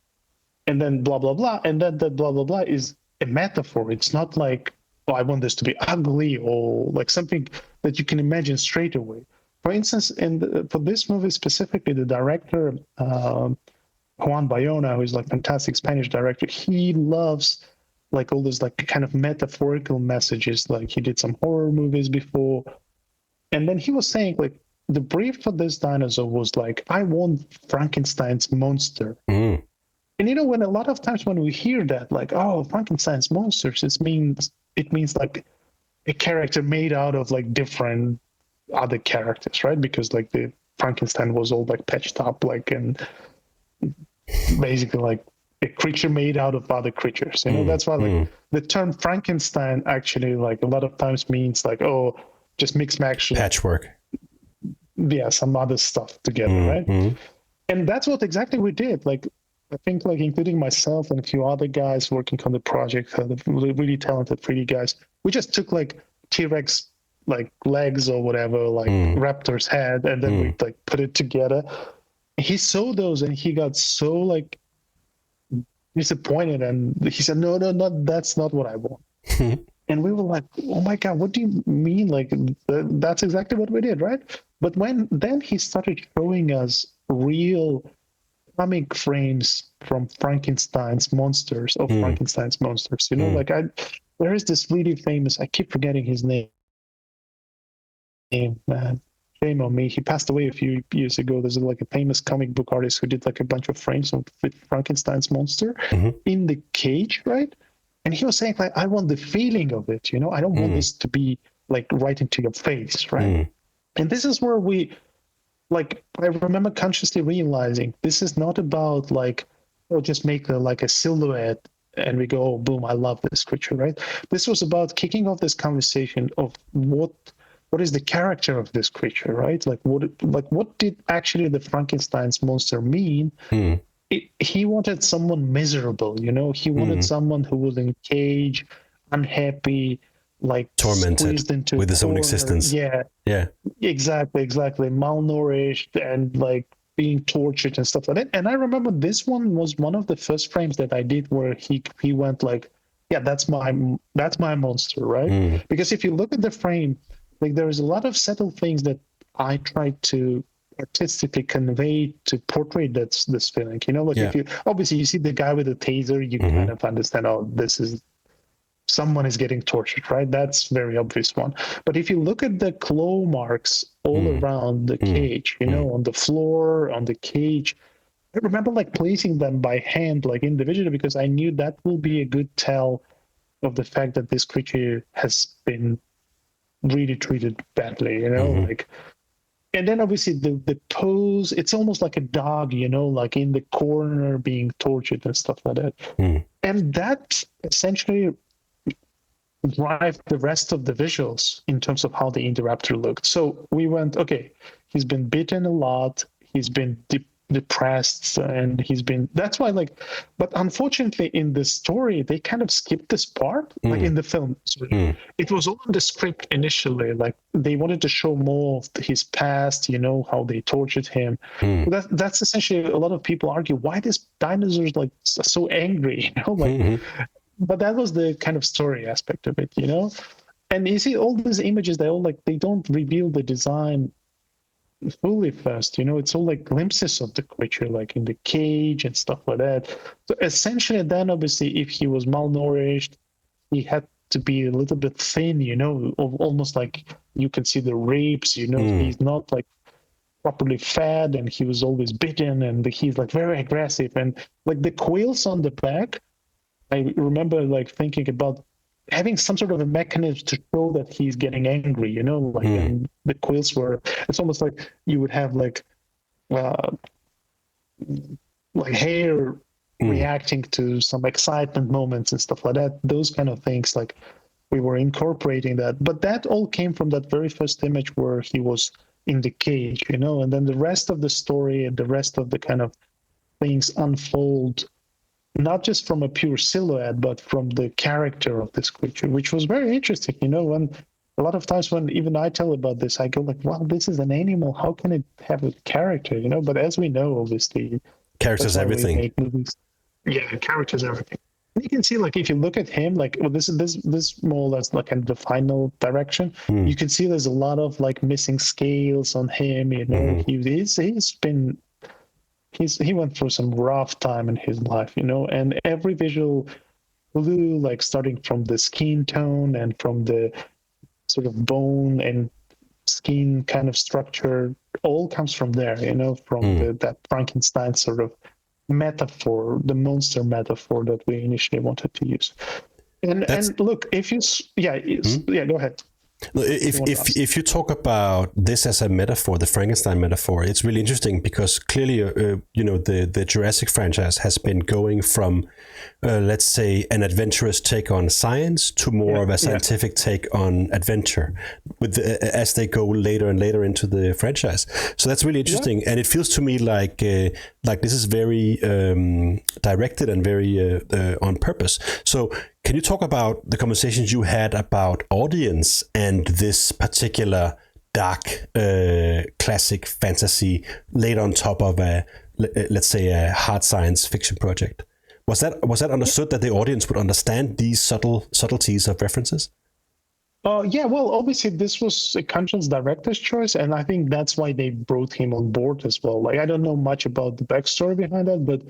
and then blah blah blah, and then that blah blah blah is a metaphor. It's not like, oh, I want this to be ugly or like something that you can imagine straight away. For instance, for this movie specifically, the director, Juan Bayona, who is like fantastic Spanish director, he loves like all those like kind of metaphorical messages. Like he did some horror movies before. And then he was saying like the brief for this dinosaur was like, I want Frankenstein's monster. And when a lot of times when we hear that, like, oh, Frankenstein's monsters, it means like a character made out of like different other characters, right? Because like the Frankenstein was all like patched up, like, and basically like a creature made out of other creatures. That's why like the term Frankenstein actually like a lot of times means like, oh, just mix match patchwork. Yeah, some other stuff together, right? And that's what exactly we did. Like I think like including myself and a few other guys working on the project, the really talented 3D guys, we just took like T-Rex like legs or whatever, like raptor's head, and then we like put it together. He saw those and he got so like disappointed, and he said, no, that's not what I want. And we were like, oh my God, what do you mean? Like that's exactly what we did, right? But then he started showing us real comic frames from Frankenstein's monsters, like there is this really famous, I keep forgetting his name, man, shame on me. He passed away a few years ago. There's like a famous comic book artist who did like a bunch of frames of Frankenstein's monster in the cage, right? And he was saying like, I want the feeling of it, I don't want this to be like right into your face, right? And this is where I remember consciously realizing this is not about like, just make like a silhouette and we go, oh, boom, I love this creature, right? This was about kicking off this conversation of what is the character of this creature, right? Like what did actually the Frankenstein's monster mean? He wanted someone miserable, he wanted someone who was in a cage, unhappy, like tormented into with his own existence. Yeah, exactly, malnourished and like being tortured and stuff like that. And I remember this one was one of the first frames that I did where he went like, yeah, that's my monster, right? Because if you look at the frame, like there's a lot of subtle things that I tried to artistically convey to portray this feeling, if you obviously you see the guy with the taser, you kind of understand, oh, this is someone is getting tortured, right? That's very obvious one. But if you look at the claw marks all around the cage, on the floor, on the cage, I remember like placing them by hand, like individually, because I knew that will be a good tell of the fact that this creature has been really treated badly, like. And then obviously the pose, it's almost like a dog, like in the corner being tortured and stuff like that. And that essentially drive the rest of the visuals in terms of how the Interruptor looked. So we went, okay, he's been bitten a lot, he's been depressed, and that's why, like, but unfortunately in the story they kind of skipped this part, like in the film. It was all in the script initially, like they wanted to show more of his past, how they tortured him. That's essentially, a lot of people argue, why this dinosaur's like so angry, but that was the kind of story aspect of it, and you see all these images, they don't reveal the design fully first, it's all like glimpses of the creature, like in the cage and stuff like that. So essentially then obviously if he was malnourished, he had to be a little bit thin, almost like you can see the ribs, he's not like properly fed, and he was always bitten, and he's like very aggressive, and like the quills on the back, I remember like thinking about having some sort of a mechanism to show that he's getting angry, and the quills it's almost like you would have like hair reacting to some excitement moments and stuff like that, those kind of things, like we were incorporating that. But that all came from that very first image where he was in the cage, and then the rest of the story and the rest of the kind of things unfold not just from a pure silhouette, but from the character of this creature, which was very interesting. When a lot of times when even I tell about this, I go like, well, this is an animal. How can it have a character? But as we know, obviously, characters everything. Yeah, characters everything. And you can see, like, if you look at him, like, well, this more or less like kind of the final direction. You can see there's a lot of like missing scales on him. He went through some rough time in his life, and every visual clue, like starting from the skin tone and from the sort of bone and skin kind of structure, all comes from there, from that Frankenstein sort of metaphor, the monster metaphor that we initially wanted to use. And look, if you, go ahead. If you talk about this as a metaphor, the Frankenstein metaphor, it's really interesting because clearly, the Jurassic franchise has been going from, let's say, an adventurous take on science to more of a scientific take on adventure, as they go later and later into the franchise. So that's really interesting, and it feels to me like this is very directed and very on purpose. So. Can you talk about the conversations you had about audience and this particular dark classic fantasy laid on top of let's say a hard science fiction project? Was that understood that the audience would understand these subtleties of references? Well, obviously this was a conscious director's choice, and I think that's why they brought him on board as well. Like, I don't know much about the backstory behind that, but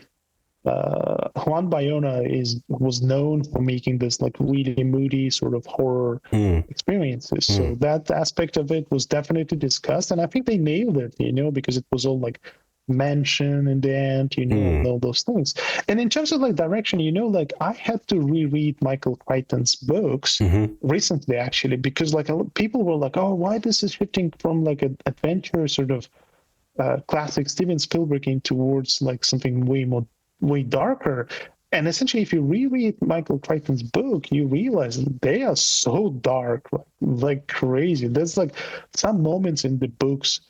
Juan Bayona was known for making this like really moody sort of horror experiences. So that aspect of it was definitely discussed, and I think they nailed it, because it was all like mansion in the end, and all those things. And in terms of like direction, like I had to reread Michael Crichton's books recently, actually, because like people were like, oh, why this is shifting from like an adventure sort of classic Steven Spielberg towards like something way darker. and essentially, if you reread Michael Crichton's book, you realize they are so dark, like crazy. There's like some moments in the books,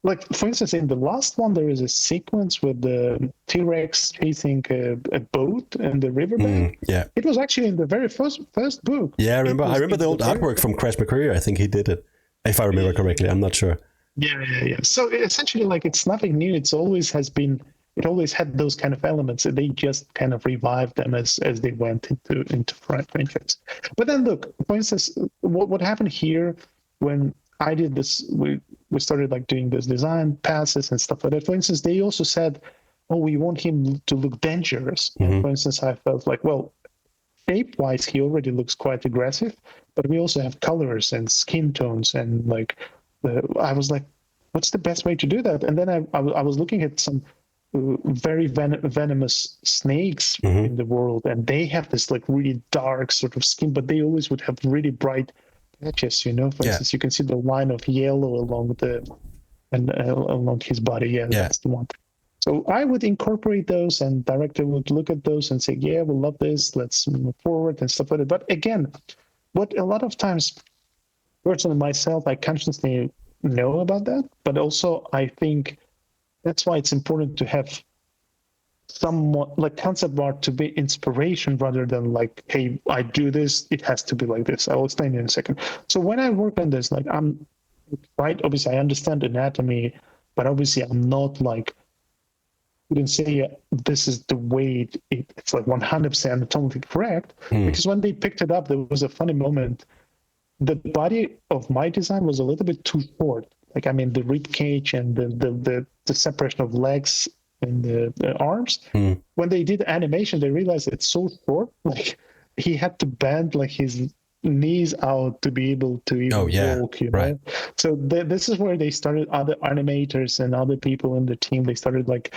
like for instance, in the last one, there is a sequence with the T-Rex chasing a boat in the riverbank. Yeah, it was actually in the very first book. Yeah, I remember the old artwork from Crash McCreary. I think he did it, if I remember correctly. I'm not sure. Yeah. So essentially, like, it's nothing new. It always had those kind of elements. They just kind of revived them as they went into franchise. But then look, for instance, what happened here when I did this, we started like doing this design passes and stuff like that. For instance, they also said, oh, we want him to look dangerous. Mm-hmm. And for instance, I felt like, well, shape-wise, he already looks quite aggressive, but we also have colors and skin tones, and like, I was like, what's the best way to do that? And then I was looking at some very venomous snakes in the world, and they have this like really dark sort of skin, but they always would have really bright patches. For instance, you can see the line of yellow along along his body. That's the one. So I would incorporate those, and director would look at those and say, yeah, we love this, let's move forward and stuff like that. But again, what a lot of times, personally myself, I consciously know about that, but also I think that's why it's important to have somewhat like concept art to be inspiration rather than like, hey, I do this, it has to be like this. I will explain in a second. So when I work on this, like, I'm right, obviously I understand anatomy, but obviously I'm not like, wouldn't say this is the way it's like 100% anatomically correct, because when they picked it up, there was a funny moment. The body of my design was a little bit too short. Like, I mean, the rib cage and the separation of legs and the arms. When they did animation, they realized it's so short. Like, he had to bend like his knees out to be able to even walk. Right. So this is where they started, other animators and other people in the team. They started like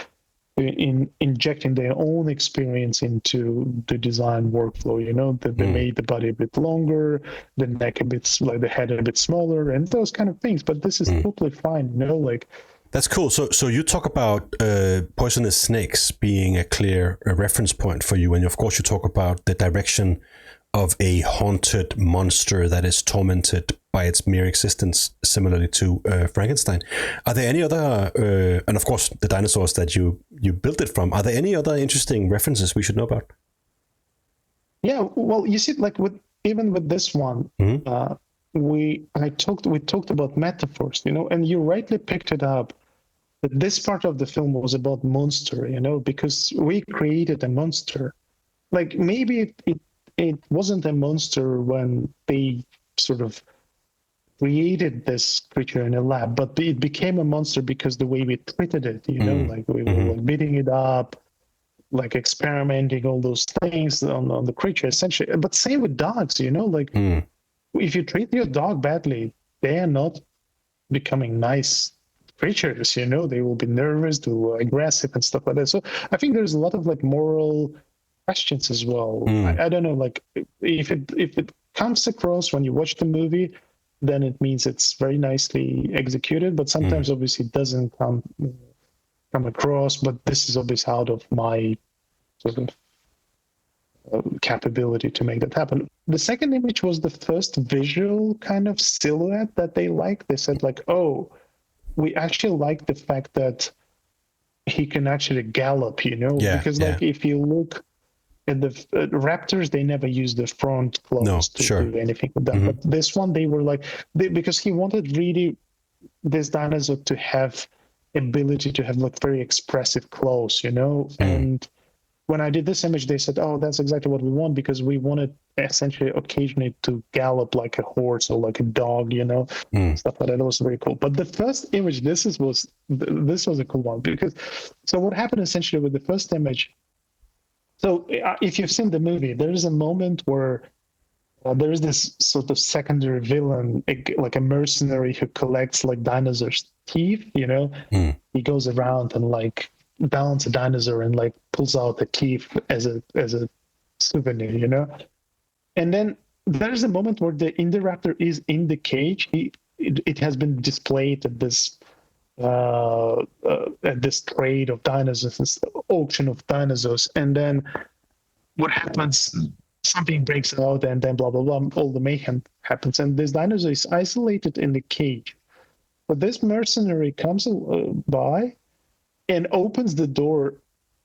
injecting their own experience into the design workflow. They made the body a bit longer, the neck a bit, like the head a bit smaller, and those kind of things. But this is totally fine. Like, that's cool. So you talk about poisonous snakes being a clear reference point for you, and of course you talk about the direction of a haunted monster that is tormented by its mere existence, similarly to Frankenstein. Are there any other, and of course the dinosaurs that you built it from, are there any other interesting references we should know about? Yeah, well, you see, like even with this one, we talked about metaphors, and you rightly picked it up. That this part of the film was about monster, because we created a monster. Like, maybe it wasn't a monster when they sort of created this creature in a lab, but it became a monster because the way we treated it, like we were like beating it up, like experimenting all those things on the creature, essentially. But same with dogs, like if you treat your dog badly, they are not becoming nice creatures, they will be nervous, they will be aggressive and stuff like that. So I think there's a lot of like moral questions as well. I don't know, like if it comes across when you watch the movie, then it means it's very nicely executed, but sometimes obviously it doesn't come across. But this is obviously out of my sort of capability to make that happen. The second image was the first visual kind of silhouette that they liked. They said like, oh, we actually like the fact that he can actually gallop, because like if you look at the raptors, they never use the front claws to do anything with that. But this one, they were like, because he wanted really this dinosaur to have ability to have like very expressive claws, And when I did this image, they said, oh, that's exactly what we want, because we wanted essentially occasionally to gallop like a horse or like a dog, stuff like that. It was very cool. But the first image, this was a cool one, because so what happened essentially with the first image. So if you've seen the movie, there is a moment where there is this sort of secondary villain, like a mercenary who collects like dinosaurs' teeth, He goes around and like downs a dinosaur and like pulls out the teeth as a souvenir, And then there's a moment where the Indoraptor is in the cage. It has been displayed at this trade of dinosaurs, this auction of dinosaurs, and then what happens? Something breaks out, and then blah blah blah. All the mayhem happens, and this dinosaur is isolated in the cage. But this mercenary comes by and opens the door,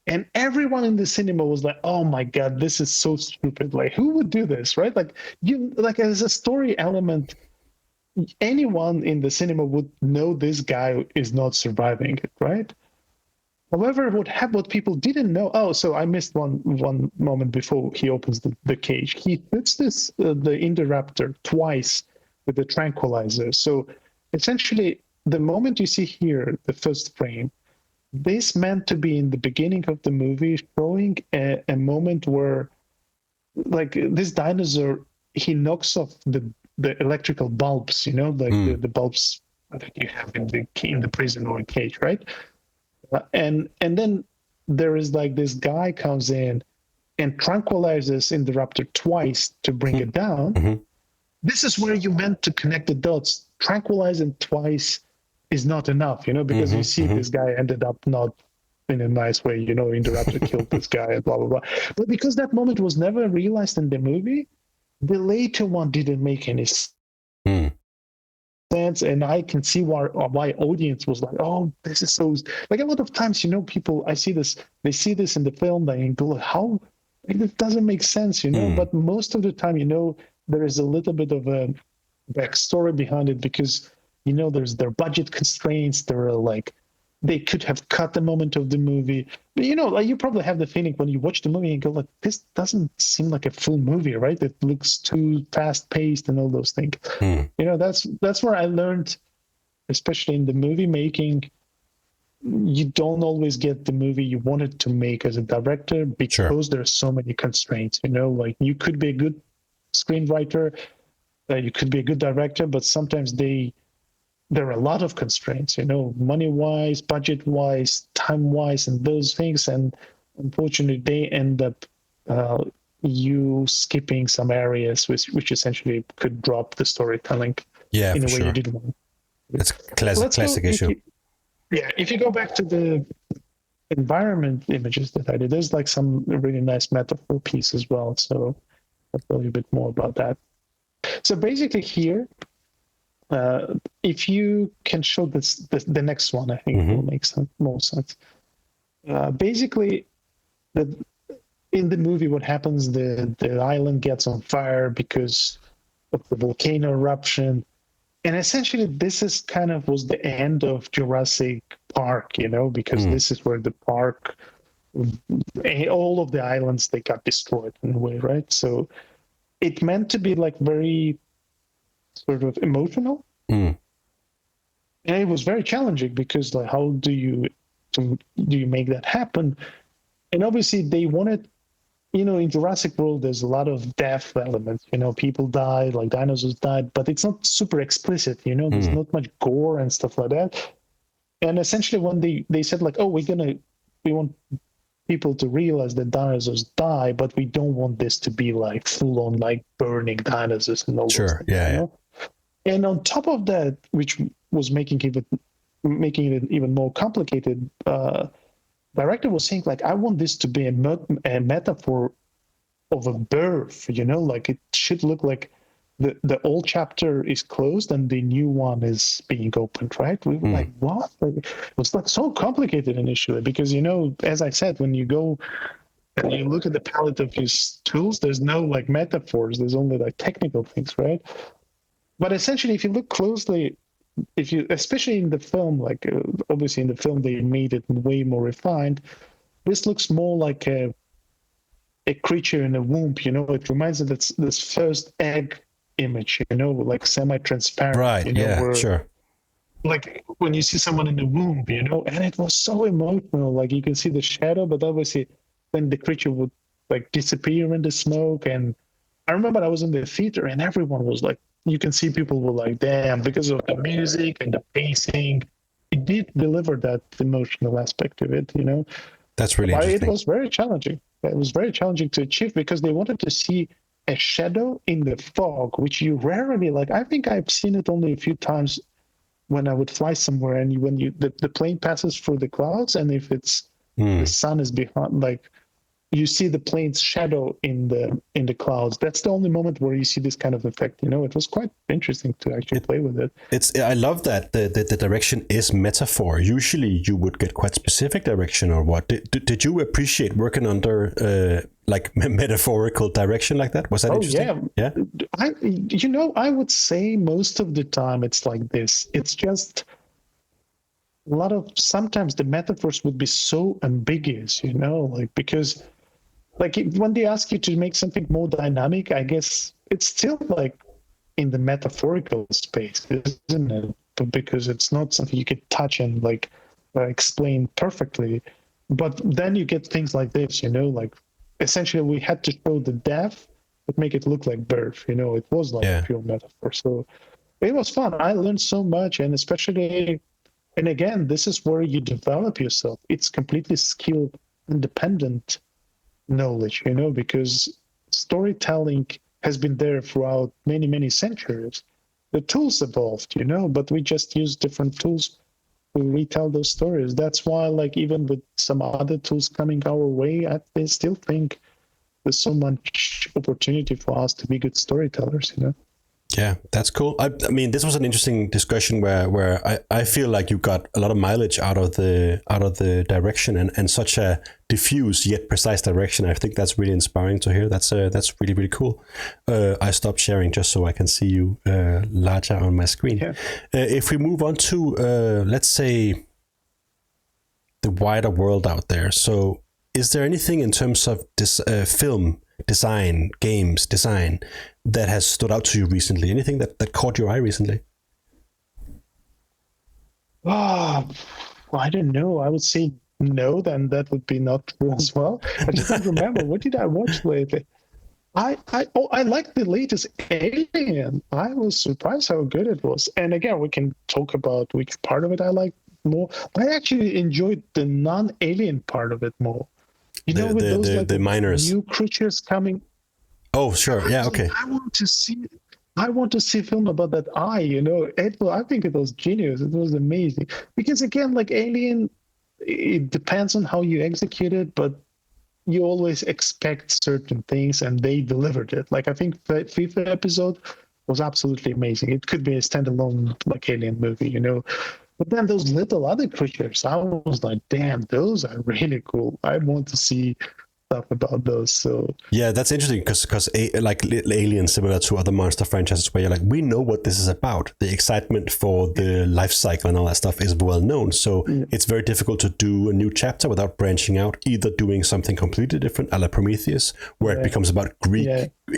and everyone in the cinema was like, "Oh my god, this is so stupid! Like, who would do this, right? Like as a story element, anyone in the cinema would know this guy is not surviving it, right?" However, what people didn't know. Oh, so I missed one moment before he opens the cage. He hits the Indoraptor twice with the tranquilizer. So essentially, the moment you see here, the first frame, this meant to be in the beginning of the movie, showing a moment where, like, this dinosaur, he knocks off the electrical bulbs, the bulbs that you have in the prison or cage, right? And then there is like this guy comes in and tranquilizes Indoraptor twice to bring it down. Mm-hmm. This is where you meant to connect the dots. Tranquilizing twice is not enough, because you see this guy ended up not in a nice way, Indoraptor killed this guy and blah, blah, blah. But because that moment was never realized in the movie, the later one didn't make any sense. And I can see why audience was like, "Oh, this is so." Like a lot of times, people, I see this, they see this in the film, they go, "How? It doesn't make sense," But most of the time, there is a little bit of a backstory behind it because, there's their budget constraints. There are like, they could have cut the moment of the movie. But, like you probably have the feeling when you watch the movie and go like, this doesn't seem like a full movie, right? It looks too fast paced and all those things. That's where I learned, especially in the movie making, you don't always get the movie you wanted to make as a director because there are so many constraints, like you could be a good screenwriter, you could be a good director, but sometimes there are a lot of constraints, money-wise, budget-wise, time-wise, and those things. And unfortunately, they end up you skipping some areas which essentially could drop the storytelling in a way you didn't want. It's a classic issue. If you go back to the environment images that I did, there's like some really nice metaphor piece as well. So I'll tell you a bit more about that. So basically here, if you can show the next one, I think it will make more sense. Basically, in the movie, what happens, the island gets on fire because of the volcano eruption. And essentially, this is was the end of Jurassic Park, because this is where the park, all of the islands, they got destroyed in a way, right? So it meant to be like very sort of emotional. And it was very challenging because like, how do you make that happen? And obviously they wanted, in Jurassic World, there's a lot of death elements, people died, like dinosaurs died, but it's not super explicit, there's not much gore and stuff like that. And essentially when they said like, oh, we want people to realize that dinosaurs die, but we don't want this to be like full on like burning dinosaurs and all those things, And on top of that, which was making it even more complicated, director was saying like, I want this to be a metaphor of a birth, like it should look like the old chapter is closed and the new one is being opened, right? We were like, what? It was like so complicated initially because, as I said, when you go and you look at the palette of his tools, there's no like metaphors, there's only like technical things, right? But essentially, if you look closely, especially in the film, like obviously in the film they made it way more refined. This looks more like a creature in a womb. It reminds me of this first egg image. Like semi-transparent. Right. Sure. Like when you see someone in the womb, and it was so emotional. Like you can see the shadow, but obviously then the creature would like disappear in the smoke. And I remember I was in the theater and everyone was like, you can see people were like, damn, because of the music and the pacing, it did deliver that emotional aspect of it, That's really interesting. It was very challenging. It was very challenging to achieve because they wanted to see a shadow in the fog, which you rarely, like, I think I've seen it only a few times when I would fly somewhere and the plane passes through the clouds, and if it's the sun is behind, like you see the plane's shadow in the clouds. That's the only moment where you see this kind of effect. It was quite interesting to actually play with it. I love that the direction is metaphor. Usually you would get quite specific direction or what. Did you appreciate working under like metaphorical direction like that? Was that interesting? Yeah. I would say most of the time it's like this. It's just sometimes the metaphors would be so ambiguous, because when they ask you to make something more dynamic, I guess it's still like in the metaphorical space, isn't it? But because it's not something you could touch and explain perfectly. But then you get things like this, essentially we had to show the death but make it look like birth. It was like a pure metaphor. So it was fun. I learned so much, and especially, and again, this is where you develop yourself. It's completely skill independent knowledge, because storytelling has been there throughout many, many centuries. The tools evolved, but we just use different tools to retell those stories. That's why, even with some other tools coming our way, I still think there's so much opportunity for us to be good storytellers, Yeah, that's cool. I mean, this was an interesting discussion where I feel like you got a lot of mileage out of the direction and such a diffuse yet precise direction. I think that's really inspiring to hear. That's really, really cool. I stopped sharing just so I can see you larger on my screen. Yeah. If we move on to let's say the wider world out there. So is there anything in terms of this film design, games design, that has stood out to you recently? Anything that caught your eye recently? I don't know. I would say no, then that would be not true as well. I just don't remember. What did I watch lately? I like the latest Alien. I was surprised how good it was. And again, we can talk about which part of it I like more. I actually enjoyed the non-alien part of it more. With those miners, new creatures coming. Oh, sure. Yeah. Okay. I want to see a film about that eye. I think it was genius. It was amazing because again, like Alien, it depends on how you execute it, but you always expect certain things, and they delivered it. I think the fifth episode was absolutely amazing. It could be a standalone Alien movie, But then those little other creatures, I was like, damn, those are really cool. I want to see stuff about those. So yeah, that's interesting because Alien, similar to other monster franchises, where you're like, we know what this is about. The excitement for the life cycle and all that stuff is well known. So it's very difficult to do a new chapter without branching out, either doing something completely different, a la Prometheus, where it becomes about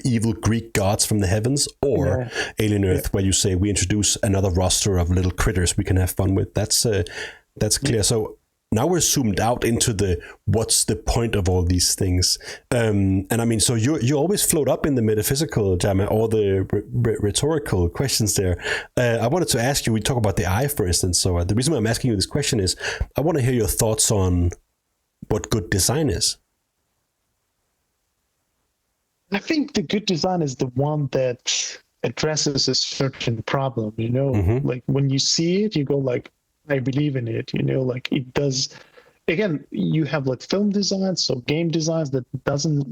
evil Greek gods from the heavens, or Alien Earth, where you say we introduce another roster of little critters we can have fun with. That's clear. So now we're zoomed out into what's the point of all these things, and I mean, so you always float up in the metaphysical, Jama, or the rhetorical questions there. I wanted to ask you. We talk about the eye, for instance. So the reason why I'm asking you this question is I want to hear your thoughts on what good design is. I think the good design is the one that addresses a certain problem. Like when you see it, you go like, I believe in it, it does. Again, you have film designs, so game designs that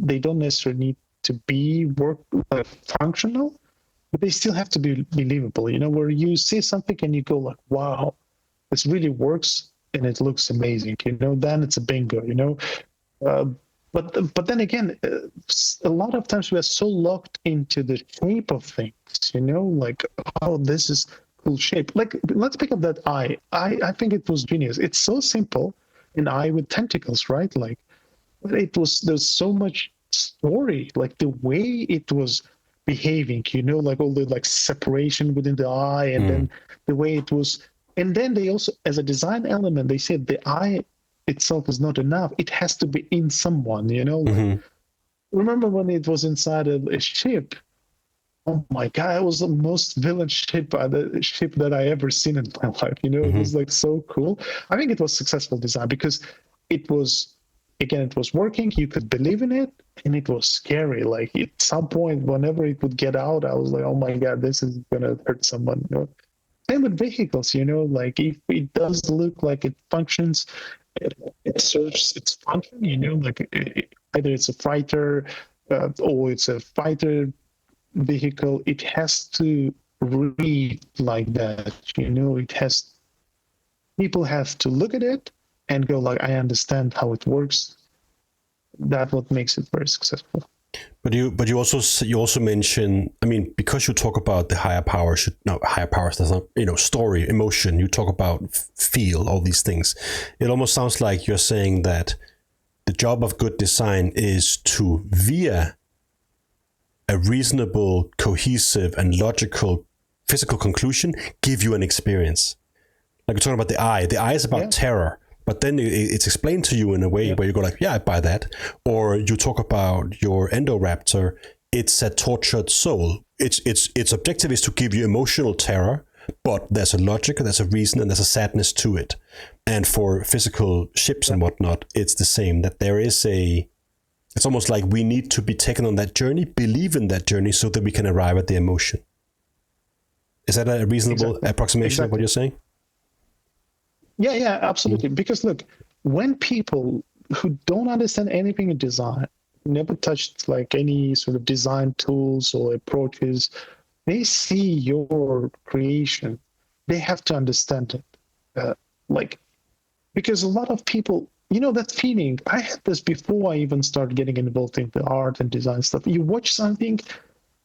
they don't necessarily need to be functional, but they still have to be believable, where you see something and you go like, wow, this really works and it looks amazing, then it's a bingo, But then again, a lot of times we are so locked into the shape of things, oh, this is cool shape. Let's pick up that eye. I think it was genius. It's so simple, an eye with tentacles, right? But there's so much story, the way it was behaving, all the separation within the eye, and then the way it was. And then they also, as a design element, they said the eye itself is not enough. It has to be in someone, Remember when it was inside a ship? Oh my God, it was the most villain ship that I ever seen in my life. It was so cool. I think it was successful design because it was working. You could believe in it, and it was scary. At some point, whenever it would get out, I was like, oh my God, this is gonna hurt someone. Same with vehicles. If it does look like it functions, it serves its function. either it's a fighter or it's a fighter vehicle. It has to read like that, it has, people have to look at it and go like, I understand how it works. That's what makes it very successful. But you also mention, I mean, because you talk about the higher powers, that's not, story, emotion, you talk about feel, all these things. It almost sounds like you're saying that the job of good design is to, via a reasonable, cohesive, and logical physical conclusion, give you an experience. Like you're talking about the eye. The eye is about terror. But then it's explained to you in a way where you go like, yeah, I buy that. Or you talk about your Endoraptor, it's a tortured soul. Its objective is to give you emotional terror, but there's a logic, there's a reason, and there's a sadness to it. And for physical ships and whatnot, it's the same, that there is it's almost like we need to be taken on that journey, believe in that journey so that we can arrive at the emotion. Is that a reasonable approximation of what you're saying? Yeah, absolutely. Because look, when people who don't understand anything in design, never touched like any sort of design tools or approaches, they see your creation, they have to understand it. Because a lot of people, that feeling, I had this before I even started getting involved in the art and design stuff. You watch something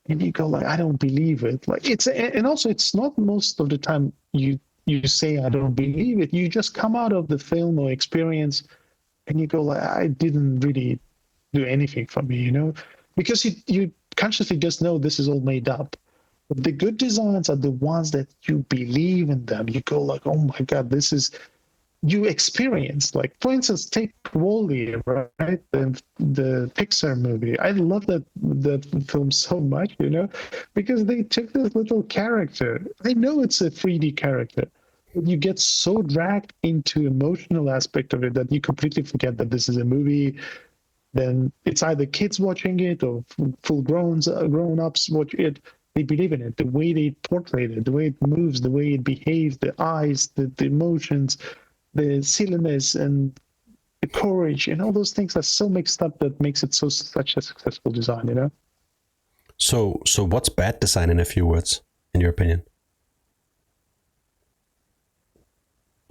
and you go like, I don't believe it. Like and also it's not most of the time you say, I don't believe it. You just come out of the film or experience and you go like, I didn't really do anything for me, because you consciously just know this is all made up. But the good designs are the ones that you believe in them. You go like, oh my God, you experience. Like, for instance, take WALL-E, right? The Pixar movie. I love that film so much, because they took this little character. I know it's a 3D character, but you get so dragged into emotional aspect of it that you completely forget that this is a movie. Then it's either kids watching it or full grown-ups watch it. They believe in it. The way they portray it, the way it moves, the way it behaves, the eyes, the emotions, the silliness and the courage and all those things are so mixed up that makes it such a successful design, So what's bad design in a few words, in your opinion?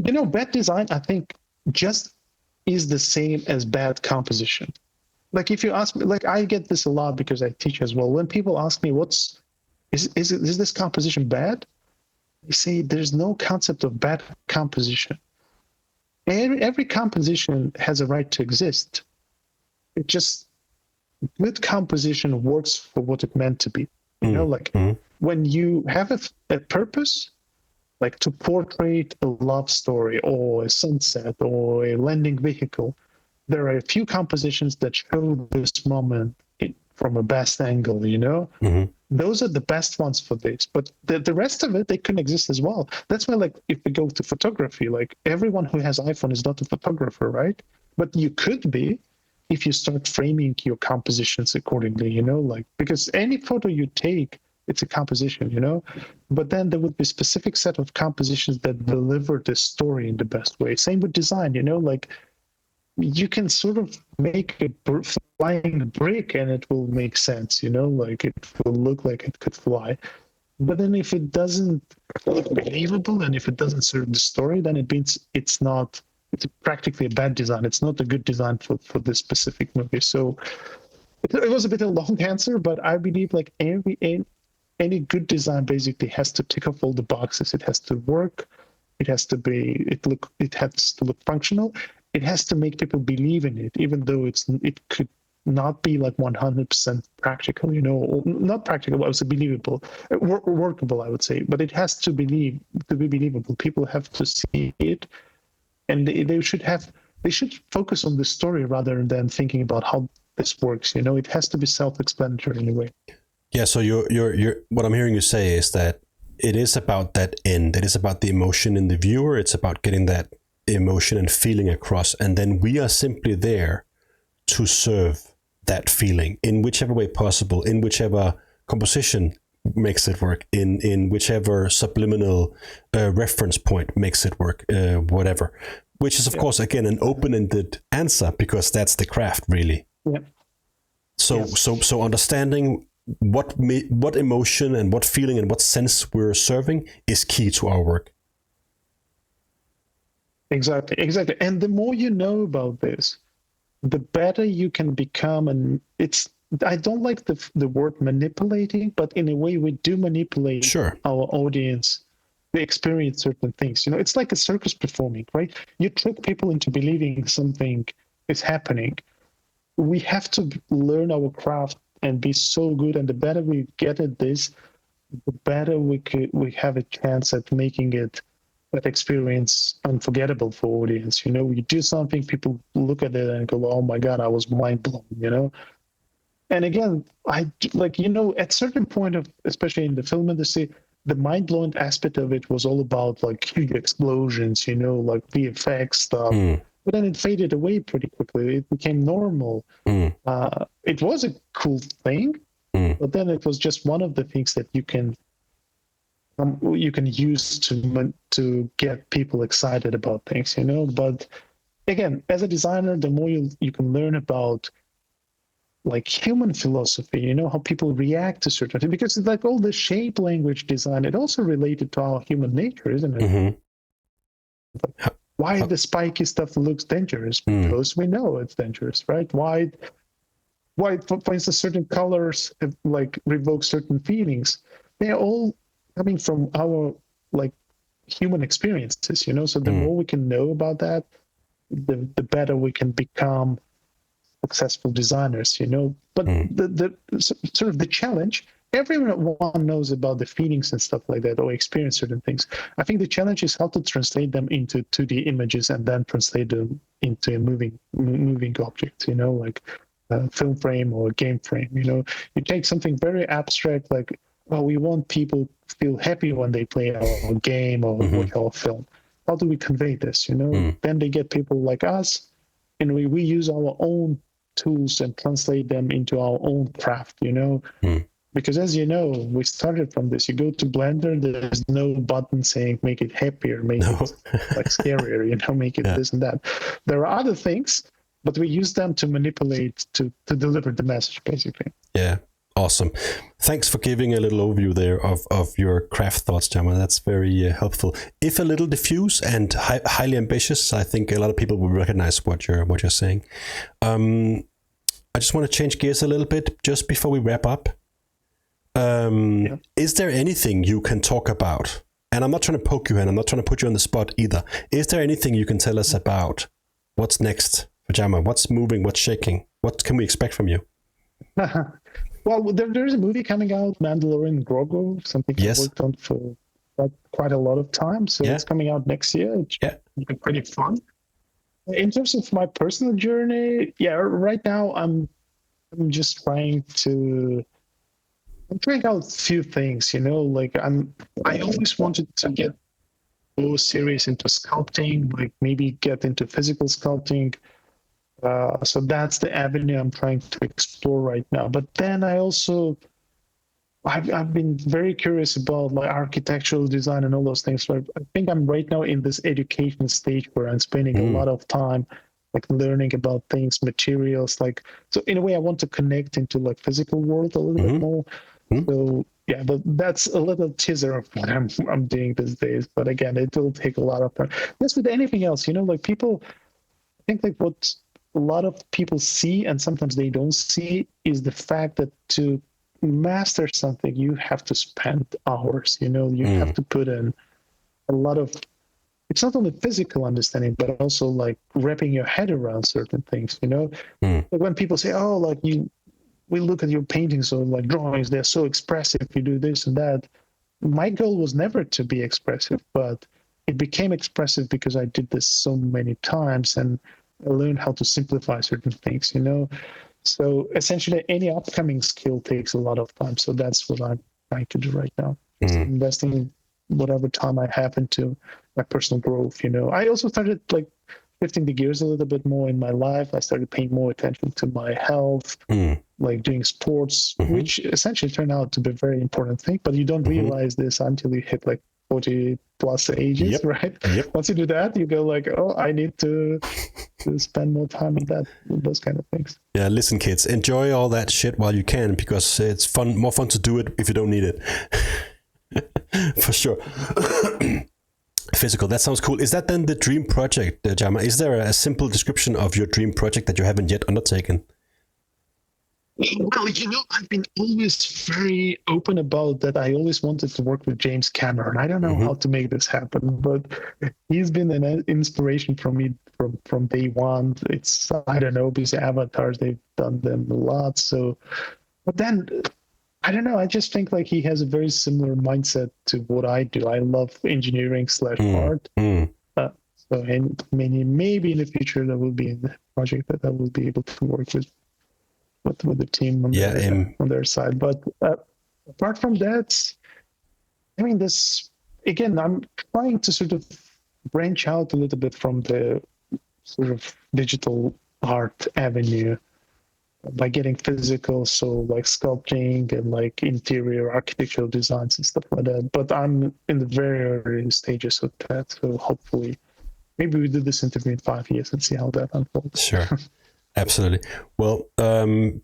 Bad design, I think, just is the same as bad composition. Like if you ask me, like I get this a lot because I teach as well. When people ask me, is this composition bad? They say there's no concept of bad composition. Every composition has a right to exist. It just, good composition works for what it meant to be. When you have a purpose, like to portray a love story or a sunset or a landing vehicle, there are a few compositions that show this moment from a best angle, Those are the best ones for this. But the rest of it, they can exist as well. That's why, like, if we go to photography, like everyone who has iPhone is not a photographer, right? But you could be if you start framing your compositions accordingly, because any photo you take, it's a composition, But then there would be a specific set of compositions that deliver the story in the best way. Same with design, like you can sort of make a flying brick and it will make sense, like it will look like it could fly. But then if it doesn't look believable and if it doesn't serve the story, then it means it's practically a bad design. It's not a good design for this specific movie. So it was a bit of a long answer, but I believe like any good design basically has to tick off all the boxes. It has to work. It has to look functional. It has to make people believe in it, even though it could not be like 100% practical, or not practical, I would say believable, workable, I would say, but it has to be believable. People have to see it, and they should focus on the story rather than thinking about how this works. It has to be self-explanatory in a way. Yeah. So you're what I'm hearing you say is that it is about that end. It is about the emotion in the viewer. It's about getting that emotion and feeling across, and then we are simply there to serve that feeling in whichever way possible, in whichever composition makes it work, in whichever subliminal reference point makes it work, whatever. Which is, of course, again, an open-ended answer, because that's the craft, really. Yeah. So Yes. so understanding what emotion and what feeling and what sense we're serving is key to our work. Exactly. Exactly. And the more you know about this, the better you can become. And I don't like the word manipulating, but in a way we do manipulate Sure. our audience. They experience certain things. It's like a circus performing, right? You trick people into believing something is happening. We have to learn our craft and be so good. And the better we get at this, the better we have a chance at making that experience unforgettable for audience. You do something, people look at it and go, "Oh my God, I was mind blown." And again, I like, at certain point of, especially in the film industry, the mind blowing aspect of it was all about like huge explosions, like VFX stuff. But then it faded away pretty quickly. It became normal. It was a cool thing, but then it was just one of the things that you can use to get people excited about things. But again, as a designer, the more you can learn about like human philosophy, how people react to certain things, because it's like all the shape language design, it also related to our human nature, isn't it? Why the spiky stuff looks dangerous? Because we know it's dangerous, right? Why for instance, certain colors like revoke certain feelings? They're all coming from our like human experiences, so the more we can know about that, the better we can become successful designers, but the sort of the challenge, everyone knows about the feelings and stuff like that, or experience certain things. I think the challenge is how to translate them into 2D images and then translate them into a moving object, like a film frame or a game frame. You take something very abstract, like, well, we want people to feel happy when they play our game or watch our film. How do we convey this? Then they get people like us, and we use our own tools and translate them into our own craft, because as you know, we started from this. You go to Blender, there's no button saying make it happier, make it like scarier, make it this and that. There are other things, but we use them to manipulate, to deliver the message, basically. Yeah. Awesome. Thanks for giving a little overview there of your craft thoughts, Jama. That's very helpful. If a little diffuse and highly ambitious, I think a lot of people will recognize what you're saying. I just want to change gears a little bit just before we wrap up. Is there anything you can talk about? And I'm not trying to poke you and I'm not trying to put you on the spot either. Is there anything you can tell us about what's next for Jama? What's moving? What's shaking? What can we expect from you? Well, there's a movie coming out, Mandalorian Grogu, something I worked on for quite a lot of time. So it's coming out next year. It's be pretty fun. In terms of my personal journey, right now I'm just trying out a few things, like I always wanted to get more serious into sculpting, like maybe get into physical sculpting. So that's the avenue I'm trying to explore right now. But then I've been very curious about like architectural design and all those things. So I think I'm right now in this education stage where I'm spending a lot of time like learning about things, materials, like, so in a way I want to connect into like physical world a little bit more. So but that's a little teaser of what I'm doing these days. But again, it will take a lot of time. Just with anything else, like people, I think like what a lot of people see and sometimes they don't see is the fact that to master something, you have to spend hours, you have to put in a lot of, it's not only physical understanding, but also like wrapping your head around certain things, Like when people say, oh, like we look at your paintings or like drawings, they're so expressive, you do this and that. My goal was never to be expressive, but it became expressive because I did this so many times and I learned how to simplify certain things, So essentially any upcoming skill takes a lot of time. So that's what I'm trying to do right now. Just investing whatever time I have into my personal growth, I also started like shifting the gears a little bit more in my life. I started paying more attention to my health, like doing sports, which essentially turned out to be a very important thing, but you don't realize this until you hit like 40 plus ages, Yep. right? Yep. Once you do that, you go like, oh, I need to spend more time on that, those kind of things. Yeah, listen, kids, enjoy all that shit while you can, because it's fun, more fun to do it if you don't need it. For sure. Physical, that sounds cool. Is that then the dream project, Jama? Is there a simple description of your dream project that you haven't yet undertaken? Well, I've been always very open about that. I always wanted to work with James Cameron. I don't know how to make this happen, but he's been an inspiration for me from day one. It's, I don't know, because avatars, they've done them a lot. So, but then, I don't know, I just think like he has a very similar mindset to what I do. I love engineering / art. So, and maybe in the future there will be a project that I will be able to work with the team on their side. But apart from that, I mean, this, again, I'm trying to sort of branch out a little bit from the sort of digital art avenue by getting physical, so like sculpting and like interior architectural designs and stuff like that. But I'm in the very early stages of that, so hopefully maybe we do this interview in 5 years and see how that unfolds. Sure. Absolutely. Well,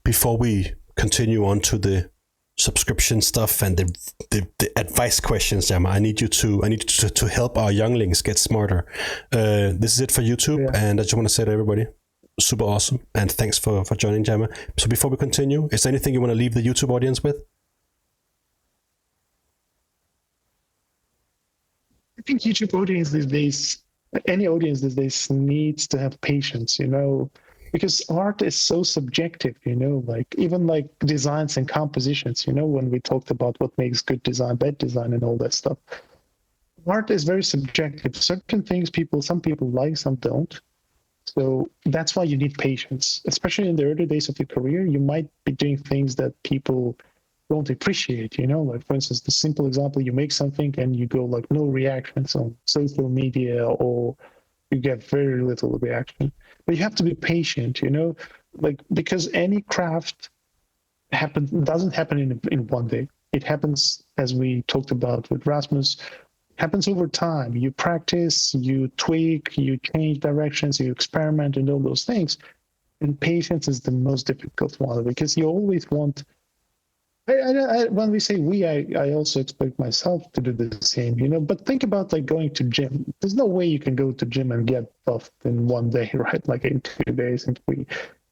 before we continue on to the subscription stuff and the advice questions, Jama, I need you to help our younglings get smarter. This is it for YouTube, and I just want to say to everybody, super awesome, and thanks for joining, Jama. So before we continue, is there anything you want to leave the YouTube audience with? I think YouTube audience these days, any audience these days, needs to have patience, because art is so subjective, like even like designs and compositions, when we talked about what makes good design, bad design, and all that stuff. Art is very subjective. Certain things some people like, some don't. So that's why you need patience, especially in the early days of your career. You might be doing things that people don't appreciate, like for instance, the simple example, you make something and you go like no reactions on social media, or you get very little reaction. But you have to be patient, like, because any craft doesn't happen in one day. It happens, as we talked about with Rasmus, happens over time. You practice, you tweak, you change directions, you experiment, and all those things. And patience is the most difficult one, because you always want. When we say we, I also expect myself to do the same, But think about like going to gym. There's no way you can go to gym and get buffed in one day, right? Like in 2 days, and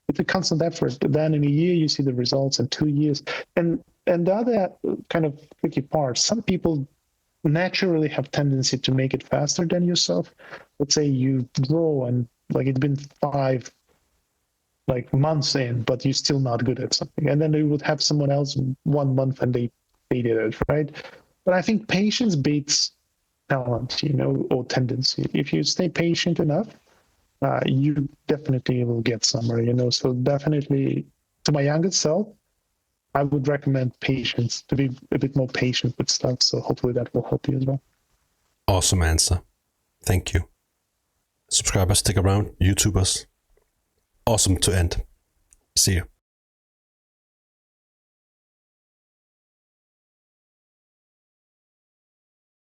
it's a constant effort. But then in a year, you see the results. In 2 years, and the other kind of tricky part, some people naturally have tendency to make it faster than yourself. Let's say you draw and like it's been 5 months in, but you're still not good at something. And then you would have someone else 1 month and they did it, right? But I think patience beats talent, or tendency. If you stay patient enough, you definitely will get somewhere, So definitely, to my younger self, I would recommend patience, to be a bit more patient with stuff. So hopefully that will help you as well. Awesome answer. Thank you. Subscribers, stick around. YouTubers. Awesome to end. See you.